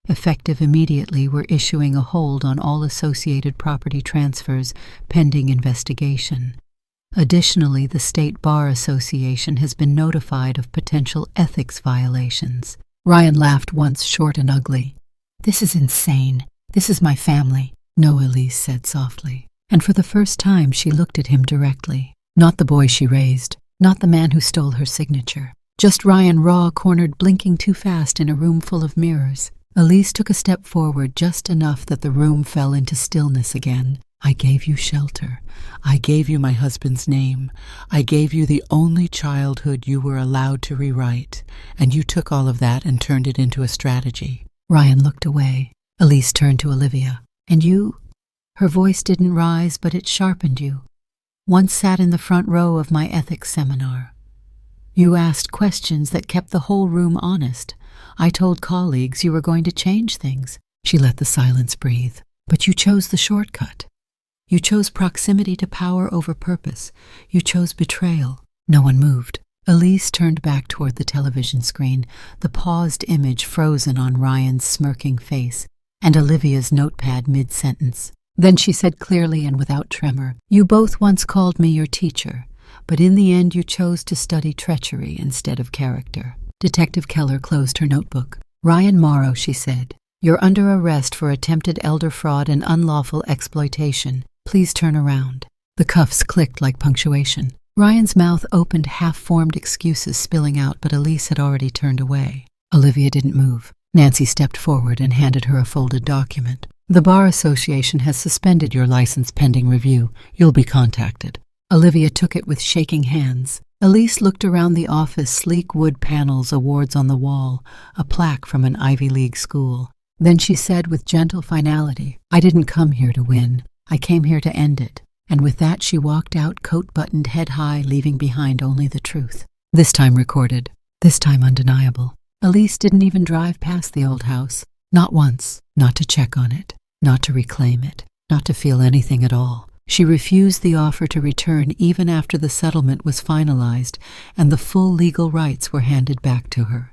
A: Effective immediately, we're issuing a hold on all associated property transfers pending investigation. Additionally, the State Bar Association has been notified of potential ethics violations. Ryan laughed once, short and ugly. This is insane. This is my family. No, Elise said softly. And for the first time she looked at him directly. Not the boy she raised. Not the man who stole her signature. Just Ryan, raw, cornered, blinking too fast in a room full of mirrors. Elise took a step forward, just enough that the room fell into stillness again. I gave you shelter. I gave you my husband's name. I gave you the only childhood you were allowed to rewrite. And you took all of that and turned it into a strategy. Ryan looked away. Elise turned to Olivia. And you? Her voice didn't rise, but it sharpened. You once sat in the front row of my ethics seminar. You asked questions that kept the whole room honest. I told colleagues you were going to change things. She let the silence breathe. But you chose the shortcut. You chose proximity to power over purpose. You chose betrayal. No one moved. Elise turned back toward the television screen, the paused image frozen on Ryan's smirking face, and Olivia's notepad mid-sentence. Then she said clearly and without tremor, You both once called me your teacher, but in the end you chose to study treachery instead of character. Detective Keller closed her notebook. Ryan Morrow, she said, you're under arrest for attempted elder fraud and unlawful exploitation. Please turn around. The cuffs clicked like punctuation. Ryan's mouth opened, half-formed excuses spilling out, but Elise had already turned away. Olivia didn't move. Nancy stepped forward and handed her a folded document. The Bar Association has suspended your license pending review. You'll be contacted. Olivia took it with shaking hands. Elise looked around the office, sleek wood panels, awards on the wall, a plaque from an Ivy League school. Then she said with gentle finality, I didn't come here to win. I came here to end it. And with that she walked out, coat buttoned, head high, leaving behind only the truth. This time recorded. This time undeniable. Elise didn't even drive past the old house. Not once. Not to check on it. Not to reclaim it. Not to feel anything at all. She refused the offer to return even after the settlement was finalized and the full legal rights were handed back to her.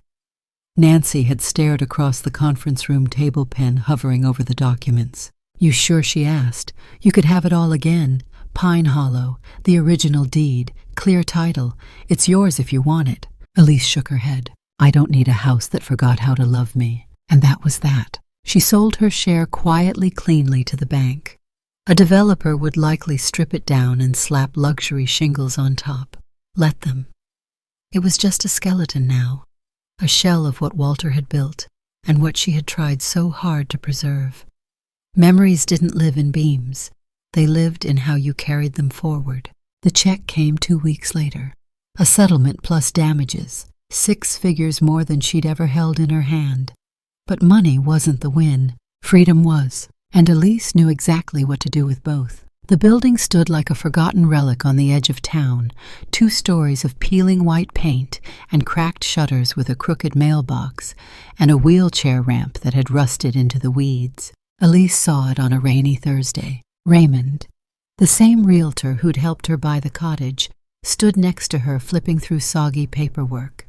A: Nancy had stared across the conference room table pen hovering over the documents. You sure, she asked. You could have it all again. Pine Hollow, the original deed, clear title. It's yours if you want it. Elise shook her head. I don't need a house that forgot how to love me. And that was that. She sold her share quietly, cleanly to the bank. A developer would likely strip it down and slap luxury shingles on top. Let them. It was just a skeleton now, a shell of what Walter had built and what she had tried so hard to preserve. Memories didn't live in beams. They lived in how you carried them forward. The check came 2 weeks later. A settlement plus damages, 6 figures more than she'd ever held in her hand. But money wasn't the win. Freedom was, and Elise knew exactly what to do with both. The building stood like a forgotten relic on the edge of town, 2 stories of peeling white paint and cracked shutters with a crooked mailbox, and a wheelchair ramp that had rusted into the weeds. Elise saw it on a rainy Thursday. Raymond, the same realtor who'd helped her buy the cottage, stood next to her flipping through soggy paperwork.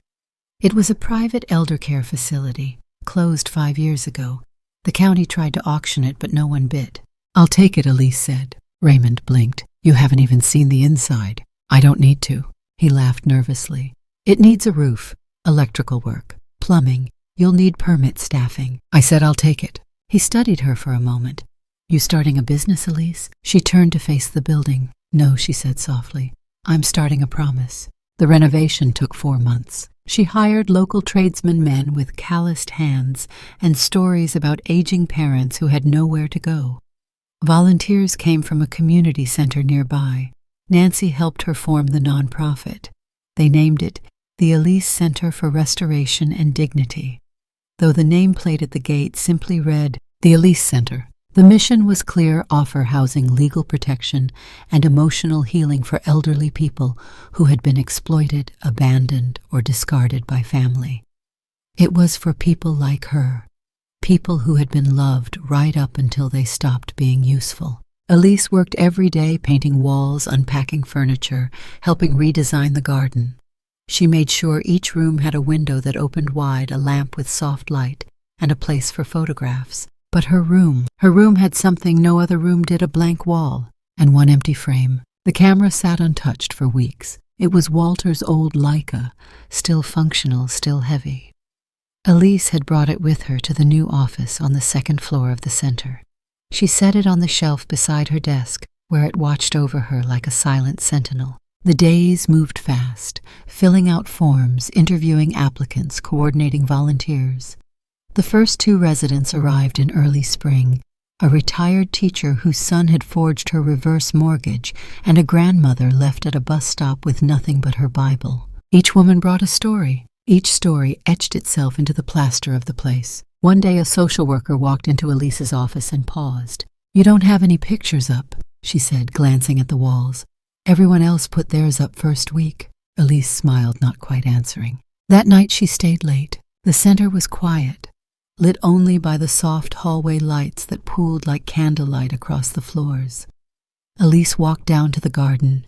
A: It was a private elder care facility, closed 5 years ago. The county tried to auction it, but no one bid. "I'll take it," Elise said. Raymond blinked. "You haven't even seen the inside." "I don't need to." He laughed nervously. "It needs a roof, electrical work, plumbing. You'll need permit staffing." I said, "I'll take it." He studied her for a moment. "You starting a business, Elise?" She turned to face the building. "No," she said softly. "I'm starting a promise." The renovation took 4 months. She hired local tradesmen men with calloused hands and stories about aging parents who had nowhere to go. Volunteers came from a community center nearby. Nancy helped her form the nonprofit. They named it the Elise Center for Restoration and Dignity, though the nameplate at the gate simply read, "The Elise Center." The mission was clear: offer housing, legal protection, and emotional healing for elderly people who had been exploited, abandoned, or discarded by family. It was for people like her, people who had been loved right up until they stopped being useful. Elise worked every day painting walls, unpacking furniture, helping redesign the garden. She made sure each room had a window that opened wide, a lamp with soft light, and a place for photographs. But her room had something no other room did: a blank wall and one empty frame. The camera sat untouched for weeks. It was Walter's old Leica, still functional, still heavy. Elise had brought it with her to the new office on the 2nd floor of the center. She set it on the shelf beside her desk, where it watched over her like a silent sentinel. The days moved fast, filling out forms, interviewing applicants, coordinating volunteers. The first 2 residents arrived in early spring: a retired teacher whose son had forged her reverse mortgage, and a grandmother left at a bus stop with nothing but her Bible. Each woman brought a story. Each story etched itself into the plaster of the place. One day a social worker walked into Elise's office and paused. "You don't have any pictures up," she said, glancing at the walls. "Everyone else put theirs up first week." Elise smiled, not quite answering. That night she stayed late. The center was quiet, lit only by the soft hallway lights that pooled like candlelight across the floors. Elise walked down to the garden.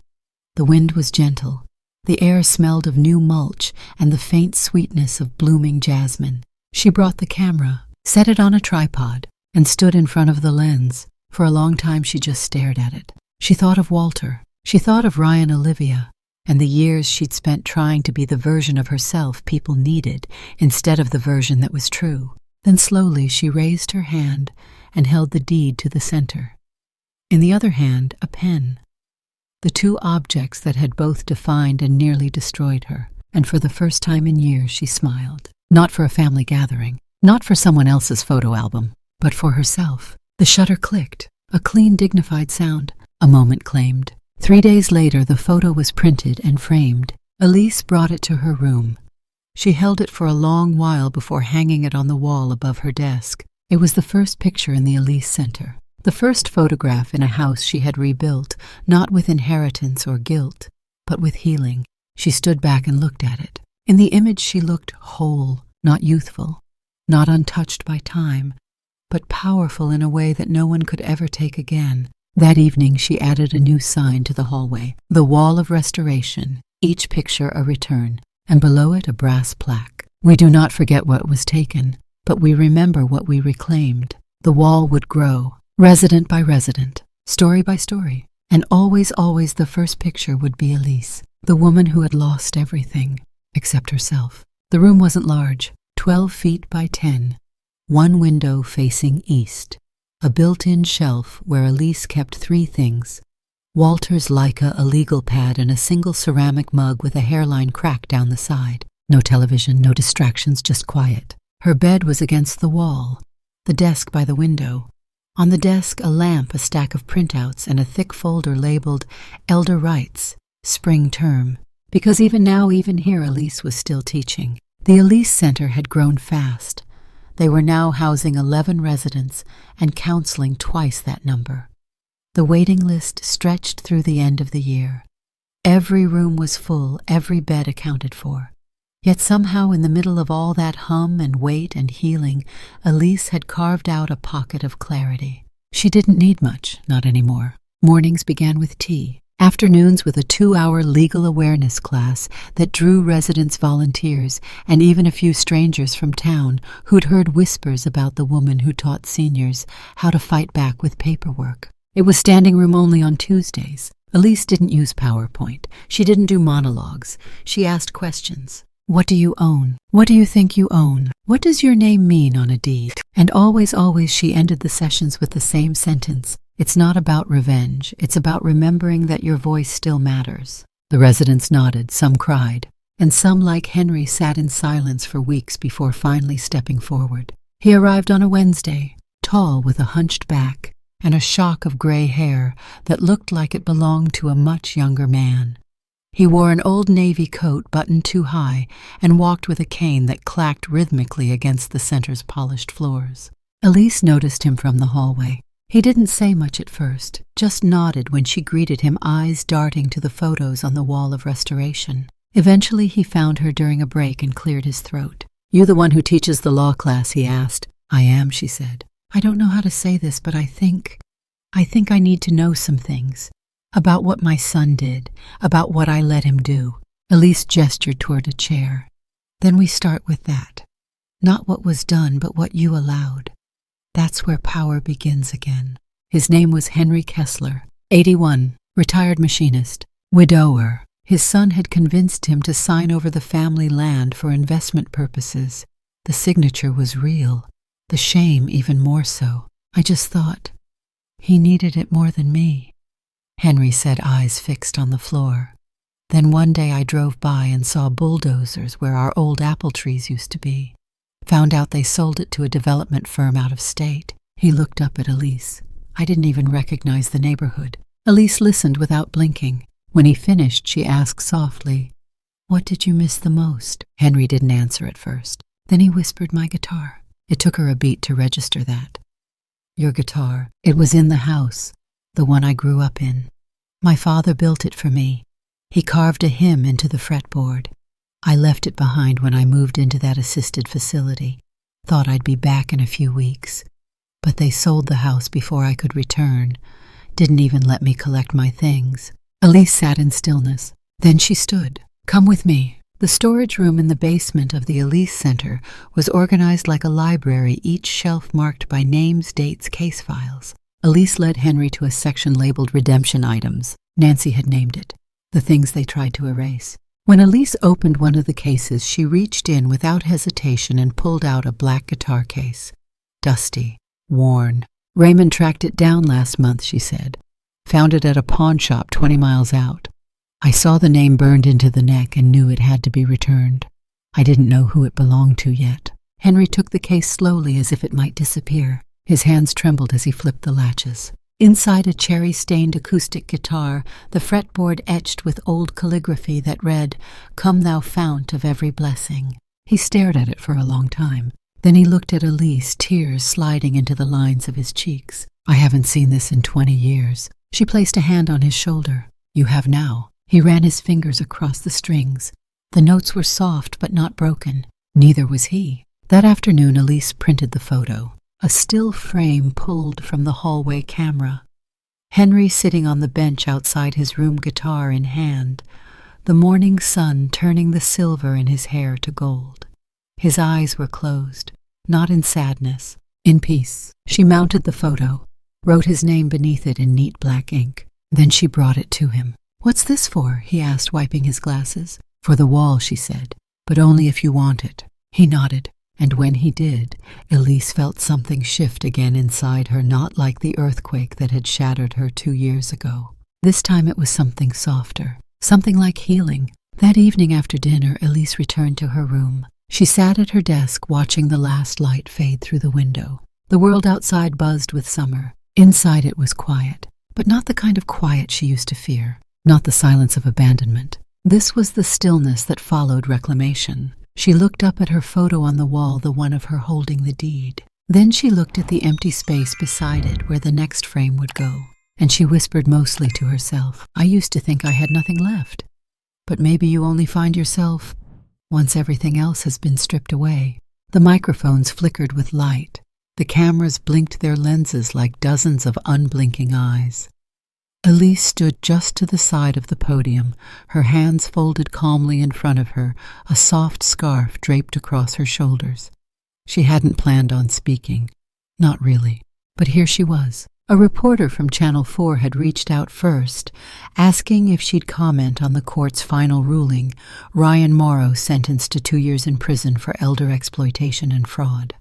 A: The wind was gentle. The air smelled of new mulch and the faint sweetness of blooming jasmine. She brought the camera, set it on a tripod, and stood in front of the lens. For a long time she just stared at it. She thought of Walter. She thought of Ryan Olivia, and the years she'd spent trying to be the version of herself people needed instead of the version that was true. Then slowly she raised her hand and held the deed to the center. In the other hand, a pen. The 2 objects that had both defined and nearly destroyed her. And for the first time in years she smiled. Not for a family gathering, not for someone else's photo album, but for herself. The shutter clicked, a clean, dignified sound. A moment claimed. 3 days later the photo was printed and framed. Elise brought it to her room. She held it for a long while before hanging it on the wall above her desk. It was the first picture in the Elise Center, the first photograph in a house she had rebuilt, not with inheritance or guilt, but with healing. She stood back and looked at it. In the image she looked whole, not youthful, not untouched by time, but powerful in a way that no one could ever take again. That evening she added a new sign to the hallway: the Wall of Restoration, each picture a return, and below it a brass plaque. "We do not forget what was taken, but we remember what we reclaimed." The wall would grow, resident by resident, story by story, and always, always the first picture would be Elise, the woman who had lost everything, except herself. The room wasn't large, 12 feet by 10, 1 window facing east, a built-in shelf where Elise kept 3 things: Walter's Leica, a legal pad, and a single ceramic mug with a hairline crack down the side. No television, no distractions, just quiet. Her bed was against the wall, the desk by the window. On the desk, a lamp, a stack of printouts, and a thick folder labeled Elder Rights, Spring Term. Because even now, even here, Elise was still teaching. The Elise Center had grown fast. They were now housing 11 residents and counseling twice that number. The waiting list stretched through the end of the year. Every room was full, every bed accounted for. Yet somehow in the middle of all that hum and wait and healing, Elise had carved out a pocket of clarity. She didn't need much, not anymore. Mornings began with tea. Afternoons with a 2-hour legal awareness class that drew residents, volunteers, and even a few strangers from town who'd heard whispers about the woman who taught seniors how to fight back with paperwork. It was standing room only on Tuesdays. Elise didn't use PowerPoint. She didn't do monologues. She asked questions. What do you own? What do you think you own? What does your name mean on a deed? And always she ended the sessions with the same sentence. It's not about revenge. It's about remembering that your voice still matters. The residents nodded, some cried, and some, like Henry, sat in silence for weeks before finally stepping forward. He arrived on a Wednesday, tall with a hunched back and a shock of gray hair that looked like it belonged to a much younger man. He wore an old navy coat buttoned too high and walked with a cane that clacked rhythmically against the center's polished floors. Elise noticed him from the hallway. He didn't say much at first, just nodded when she greeted him, eyes darting to the photos on the wall of restoration. Eventually he found her during a break and cleared his throat. "You the one who teaches the law class?" he asked. "I am," she said. "I don't know how to say this, but I think I need to know some things. About what my son did, about what I let him do." Elise gestured toward a chair. "Then we start with that. Not what was done, but what you allowed. That's where power begins again." His name was Henry Kessler, 81, retired machinist, widower. His son had convinced him to sign over the family land for investment purposes. The signature was real, the shame even more so. "I just thought he needed it more than me," Henry said, eyes fixed on the floor. "Then one day I drove by and saw bulldozers where our old apple trees used to be. Found out they sold it to a development firm out of state." He looked up at Elise. "I didn't even recognize the neighborhood." Elise listened without blinking. When he finished, she asked softly, "What did you miss the most?" Henry didn't answer at first. Then he whispered, "My guitar." It took her a beat to register that. "Your guitar. It was in the house, the one I grew up in. My father built it for me. He carved a hymn into the fretboard. I left it behind when I moved into that assisted facility. Thought I'd be back in a few weeks. But they sold the house before I could return. Didn't even let me collect my things." Elise sat in stillness. Then she stood. "Come with me." The storage room in the basement of the Elise Center was organized like a library, each shelf marked by names, dates, case files. Elise led Henry to a section labeled redemption items. Nancy had named it, the things they tried to erase. When Elise opened one of the cases, she reached in without hesitation and pulled out a black guitar case. Dusty, worn. "Raymond tracked it down last month," she said. "Found it at a pawn shop 20 miles out. I saw the name burned into the neck and knew it had to be returned. I didn't know who it belonged to yet." Henry took the case slowly as if it might disappear. His hands trembled as he flipped the latches. Inside a cherry-stained acoustic guitar, the fretboard etched with old calligraphy that read, "Come thou fount of every blessing." He stared at it for a long time. Then he looked at Elise, tears sliding into the lines of his cheeks. "I haven't seen this in 20 years. She placed a hand on his shoulder. "You have now." He ran his fingers across the strings. The notes were soft but not broken. Neither was he. That afternoon, Elise printed the photo. A still frame pulled from the hallway camera. Henry sitting on the bench outside his room, guitar in hand, the morning sun turning the silver in his hair to gold. His eyes were closed, not in sadness, in peace. She mounted the photo, wrote his name beneath it in neat black ink. Then she brought it to him. "What's this for?" he asked, wiping his glasses. "For the wall," she said, "but only if you want it." He nodded. And when he did, Elise felt something shift again inside her, not like the earthquake that had shattered her 2 years ago. This time it was something softer, something like healing. That evening after dinner, Elise returned to her room. She sat at her desk, watching the last light fade through the window. The world outside buzzed with summer. Inside it was quiet, but not the kind of quiet she used to fear, not the silence of abandonment. This was the stillness that followed reclamation. She looked up at her photo on the wall, the one of her holding the deed. Then she looked at the empty space beside it where the next frame would go, and she whispered mostly to herself, "I used to think I had nothing left. But maybe you only find yourself once everything else has been stripped away." The microphones flickered with light. The cameras blinked their lenses like dozens of unblinking eyes. Elise stood just to the side of the podium, her hands folded calmly in front of her, a soft scarf draped across her shoulders. She hadn't planned on speaking. Not really. But here she was. A reporter from Channel 4 had reached out first, asking if she'd comment on the court's final ruling, Ryan Morrow sentenced to 2 years in prison for elder exploitation and fraud.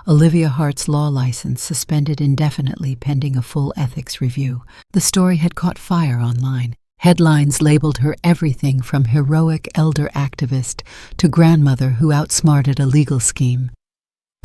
A: Olivia Hart's law license suspended indefinitely pending a full ethics review. The story had caught fire online. Headlines labeled her everything from heroic elder activist to grandmother who outsmarted a legal scheme.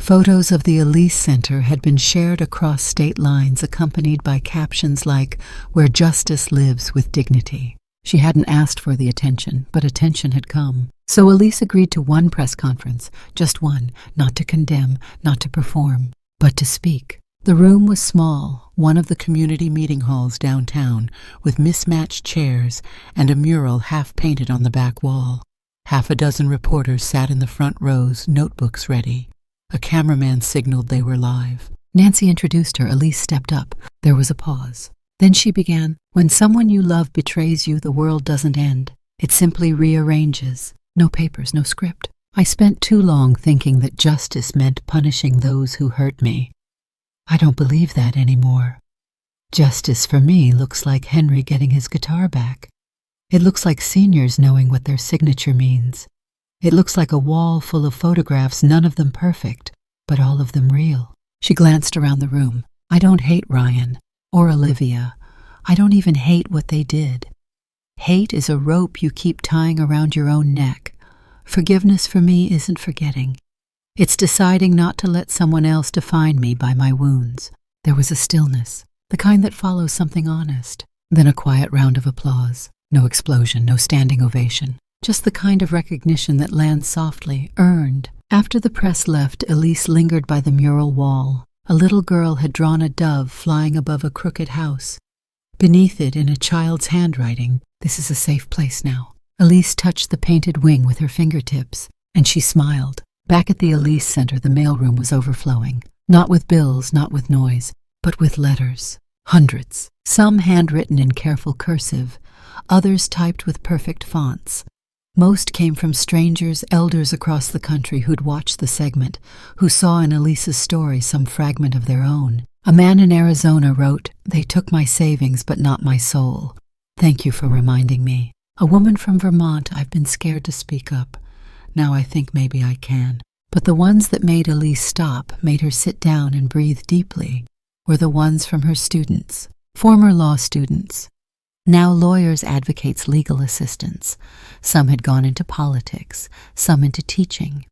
A: Photos of the Elise Center had been shared across state lines, accompanied by captions like, "Where justice lives with dignity." She hadn't asked for the attention, but attention had come. So Elise agreed to one press conference, just one, not to condemn, not to perform, but to speak. The room was small, one of the community meeting halls downtown, with mismatched chairs and a mural half-painted on the back wall. Half a dozen reporters sat in the front rows, notebooks ready. A cameraman signaled they were live. Nancy introduced her. Elise stepped up. There was a pause. Then she began, "When someone you love betrays you, the world doesn't end. It simply rearranges. No papers, no script. I spent too long thinking that justice meant punishing those who hurt me. I don't believe that anymore. Justice for me looks like Henry getting his guitar back. It looks like seniors knowing what their signature means. It looks like a wall full of photographs, none of them perfect, but all of them real." She glanced around the room. "I don't hate Ryan or Olivia. I don't even hate what they did. Hate is a rope you keep tying around your own neck. Forgiveness for me isn't forgetting. It's deciding not to let someone else define me by my wounds." There was a stillness, the kind that follows something honest. Then a quiet round of applause. No explosion, no standing ovation. Just the kind of recognition that lands softly, earned. After the press left, Elise lingered by the mural wall. A little girl had drawn a dove flying above a crooked house. Beneath it, in a child's handwriting, "This is a safe place now." Elise touched the painted wing with her fingertips, and she smiled. Back at the Elise Center, the mailroom was overflowing. Not with bills, not with noise, but with letters. Hundreds. Some handwritten in careful cursive, others typed with perfect fonts. Most came from strangers, elders across the country who'd watched the segment, who saw in Elise's story some fragment of their own. A man in Arizona wrote, "They took my savings but not my soul. Thank you for reminding me." A woman from Vermont, "I've been scared to speak up. Now I think maybe I can." But the ones that made Elise stop, made her sit down and breathe deeply, were the ones from her students, former law students. Now lawyers, advocates, legal assistants. Some had gone into politics, some into teaching.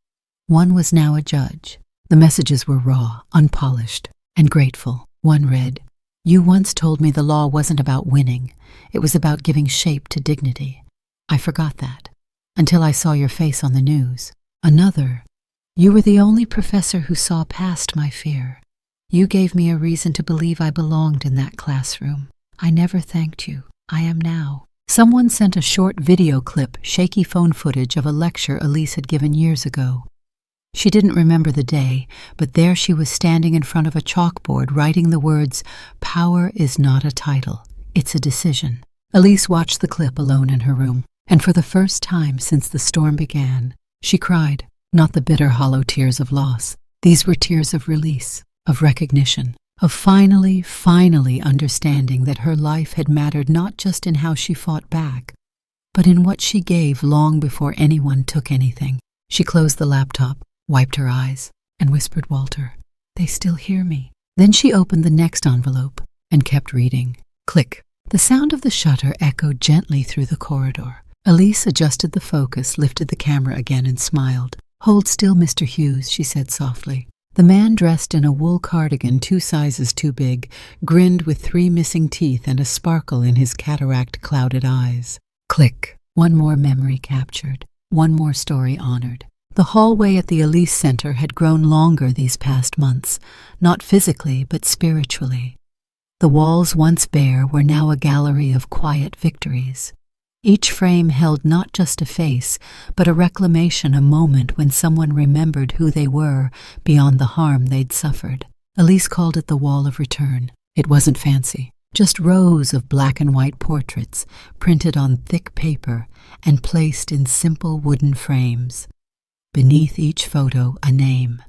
A: One was now a judge. The messages were raw, unpolished, and grateful. One read, "You once told me the law wasn't about winning. It was about giving shape to dignity. I forgot that, until I saw your face on the news." Another, "You were the only professor who saw past my fear. You gave me a reason to believe I belonged in that classroom. I never thanked you. I am now." Someone sent a short video clip, shaky phone footage of a lecture Elise had given years ago. She didn't remember the day, but there she was standing in front of a chalkboard writing the words, "Power is not a title, it's a decision." Elise watched the clip alone in her room, and for the first time since the storm began, she cried, not the bitter, hollow tears of loss. These were tears of release, of recognition, of finally understanding that her life had mattered not just in how she fought back, but in what she gave long before anyone took anything. She closed the laptop, wiped her eyes, and whispered, "Walter, they still hear me." Then she opened the next envelope and kept reading. Click. The sound of the shutter echoed gently through the corridor. Elise adjusted the focus, lifted the camera again, and smiled. "Hold still, Mr. Hughes," she said softly. The man, dressed in a wool cardigan 2 sizes too big, grinned with 3 missing teeth and a sparkle in his cataract-clouded eyes. Click. One more memory captured. One more story honored. The hallway at the Elise Center had grown longer these past months, not physically but spiritually. The walls, once bare, were now a gallery of quiet victories. Each frame held not just a face, but a reclamation, a moment when someone remembered who they were beyond the harm they'd suffered. Elise called it the Wall of Return. It wasn't fancy. just rows of black and white portraits printed on thick paper and placed in simple wooden frames. Beneath each photo, a name,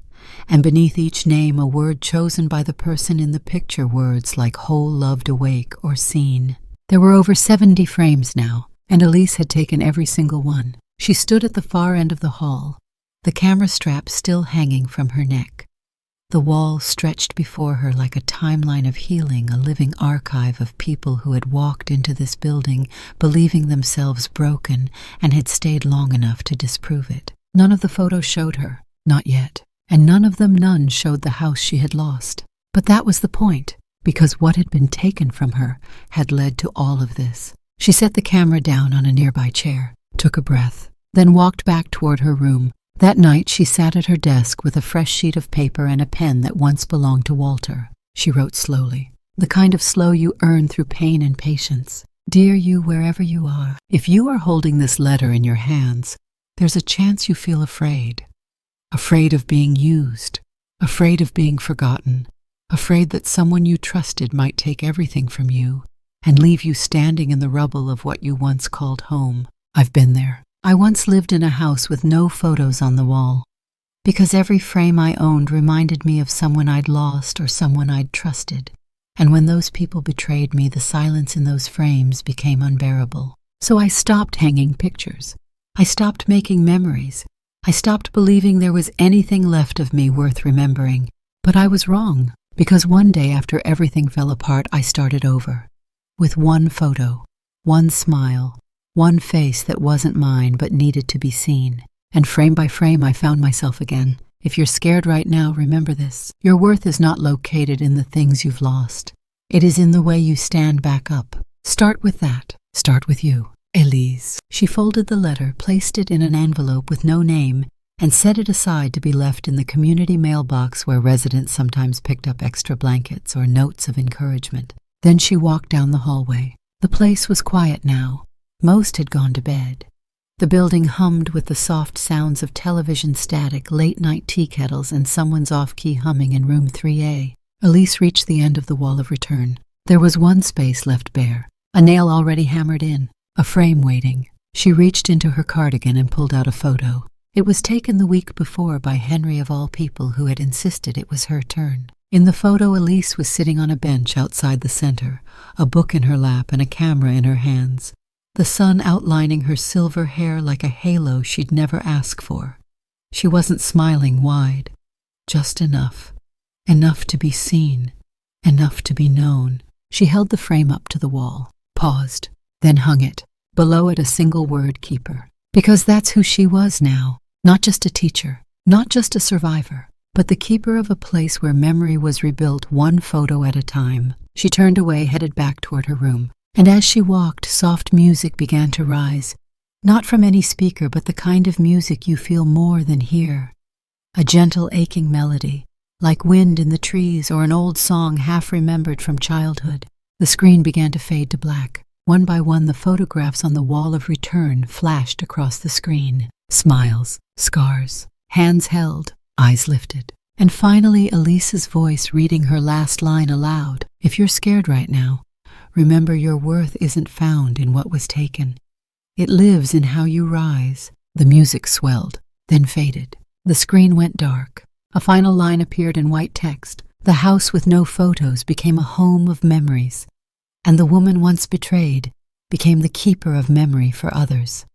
A: and beneath each name a word chosen by the person in the picture, words like whole, loved, awake, or seen. There were over 70 frames now, and Elise had taken every single one. She stood at the far end of the hall, the camera strap still hanging from her neck. The wall stretched before her like a timeline of healing, a living archive of people who had walked into this building believing themselves broken and had stayed long enough to disprove it. None of the photos showed her, not yet, and none showed the house she had lost. But that was the point, because what had been taken from her had led to all of this. She set the camera down on a nearby chair, took a breath, then walked back toward her room. That night she sat at her desk with a fresh sheet of paper and a pen that once belonged to Walter. She wrote slowly, the kind of slow you earn through pain and patience. Dear you, wherever you are, if you are holding this letter in your hands, there's a chance you feel afraid. Afraid of being used, afraid of being forgotten, afraid that someone you trusted might take everything from you and leave you standing in the rubble of what you once called home. I've been there. I once lived in a house with no photos on the wall, because every frame I owned reminded me of someone I'd lost or someone I'd trusted, and when those people betrayed me, the silence in those frames became unbearable. So I stopped hanging pictures. I stopped making memories. I stopped believing there was anything left of me worth remembering. But I was wrong, because one day after everything fell apart, I started over. With one photo, one smile, one face that wasn't mine but needed to be seen. And frame by frame I found myself again. If you're scared right now, remember this. Your worth is not located in the things you've lost. It is in the way you stand back up. Start with that. Start with you. Elise. She folded the letter, placed it in an envelope with no name, and set it aside to be left in the community mailbox where residents sometimes picked up extra blankets or notes of encouragement. Then she walked down the hallway. The place was quiet now. Most had gone to bed. The building hummed with the soft sounds of television static, late-night tea kettles, and someone's off-key humming in room 3A. Elise reached the end of the wall of return. There was one space left bare, a nail already hammered in, a frame waiting. She reached into her cardigan and pulled out a photo. It was taken the week before by Henry of all people, who had insisted it was her turn. In the photo, Elise was sitting on a bench outside the center, a book in her lap and a camera in her hands. The sun outlining her silver hair like a halo she'd never asked for. She wasn't smiling wide, just enough. Enough to be seen, enough to be known. She held the frame up to the wall, paused, then hung it. Below it a single word, keeper. Because that's who she was now. Not just a teacher, not just a survivor, but the keeper of a place where memory was rebuilt one photo at a time. She turned away, headed back toward her room. And as she walked, soft music began to rise, not from any speaker, but the kind of music you feel more than hear. A gentle, aching melody, like wind in the trees or an old song half remembered from childhood. The screen began to fade to black. One by one, the photographs on the wall of return flashed across the screen. Smiles, scars, hands held, eyes lifted. And finally, Elise's voice reading her last line aloud. If you're scared right now, remember your worth isn't found in what was taken. It lives in how you rise. The music swelled, then faded. The screen went dark. A final line appeared in white text. The house with no photos became a home of memories, and the woman once betrayed became the keeper of memory for others.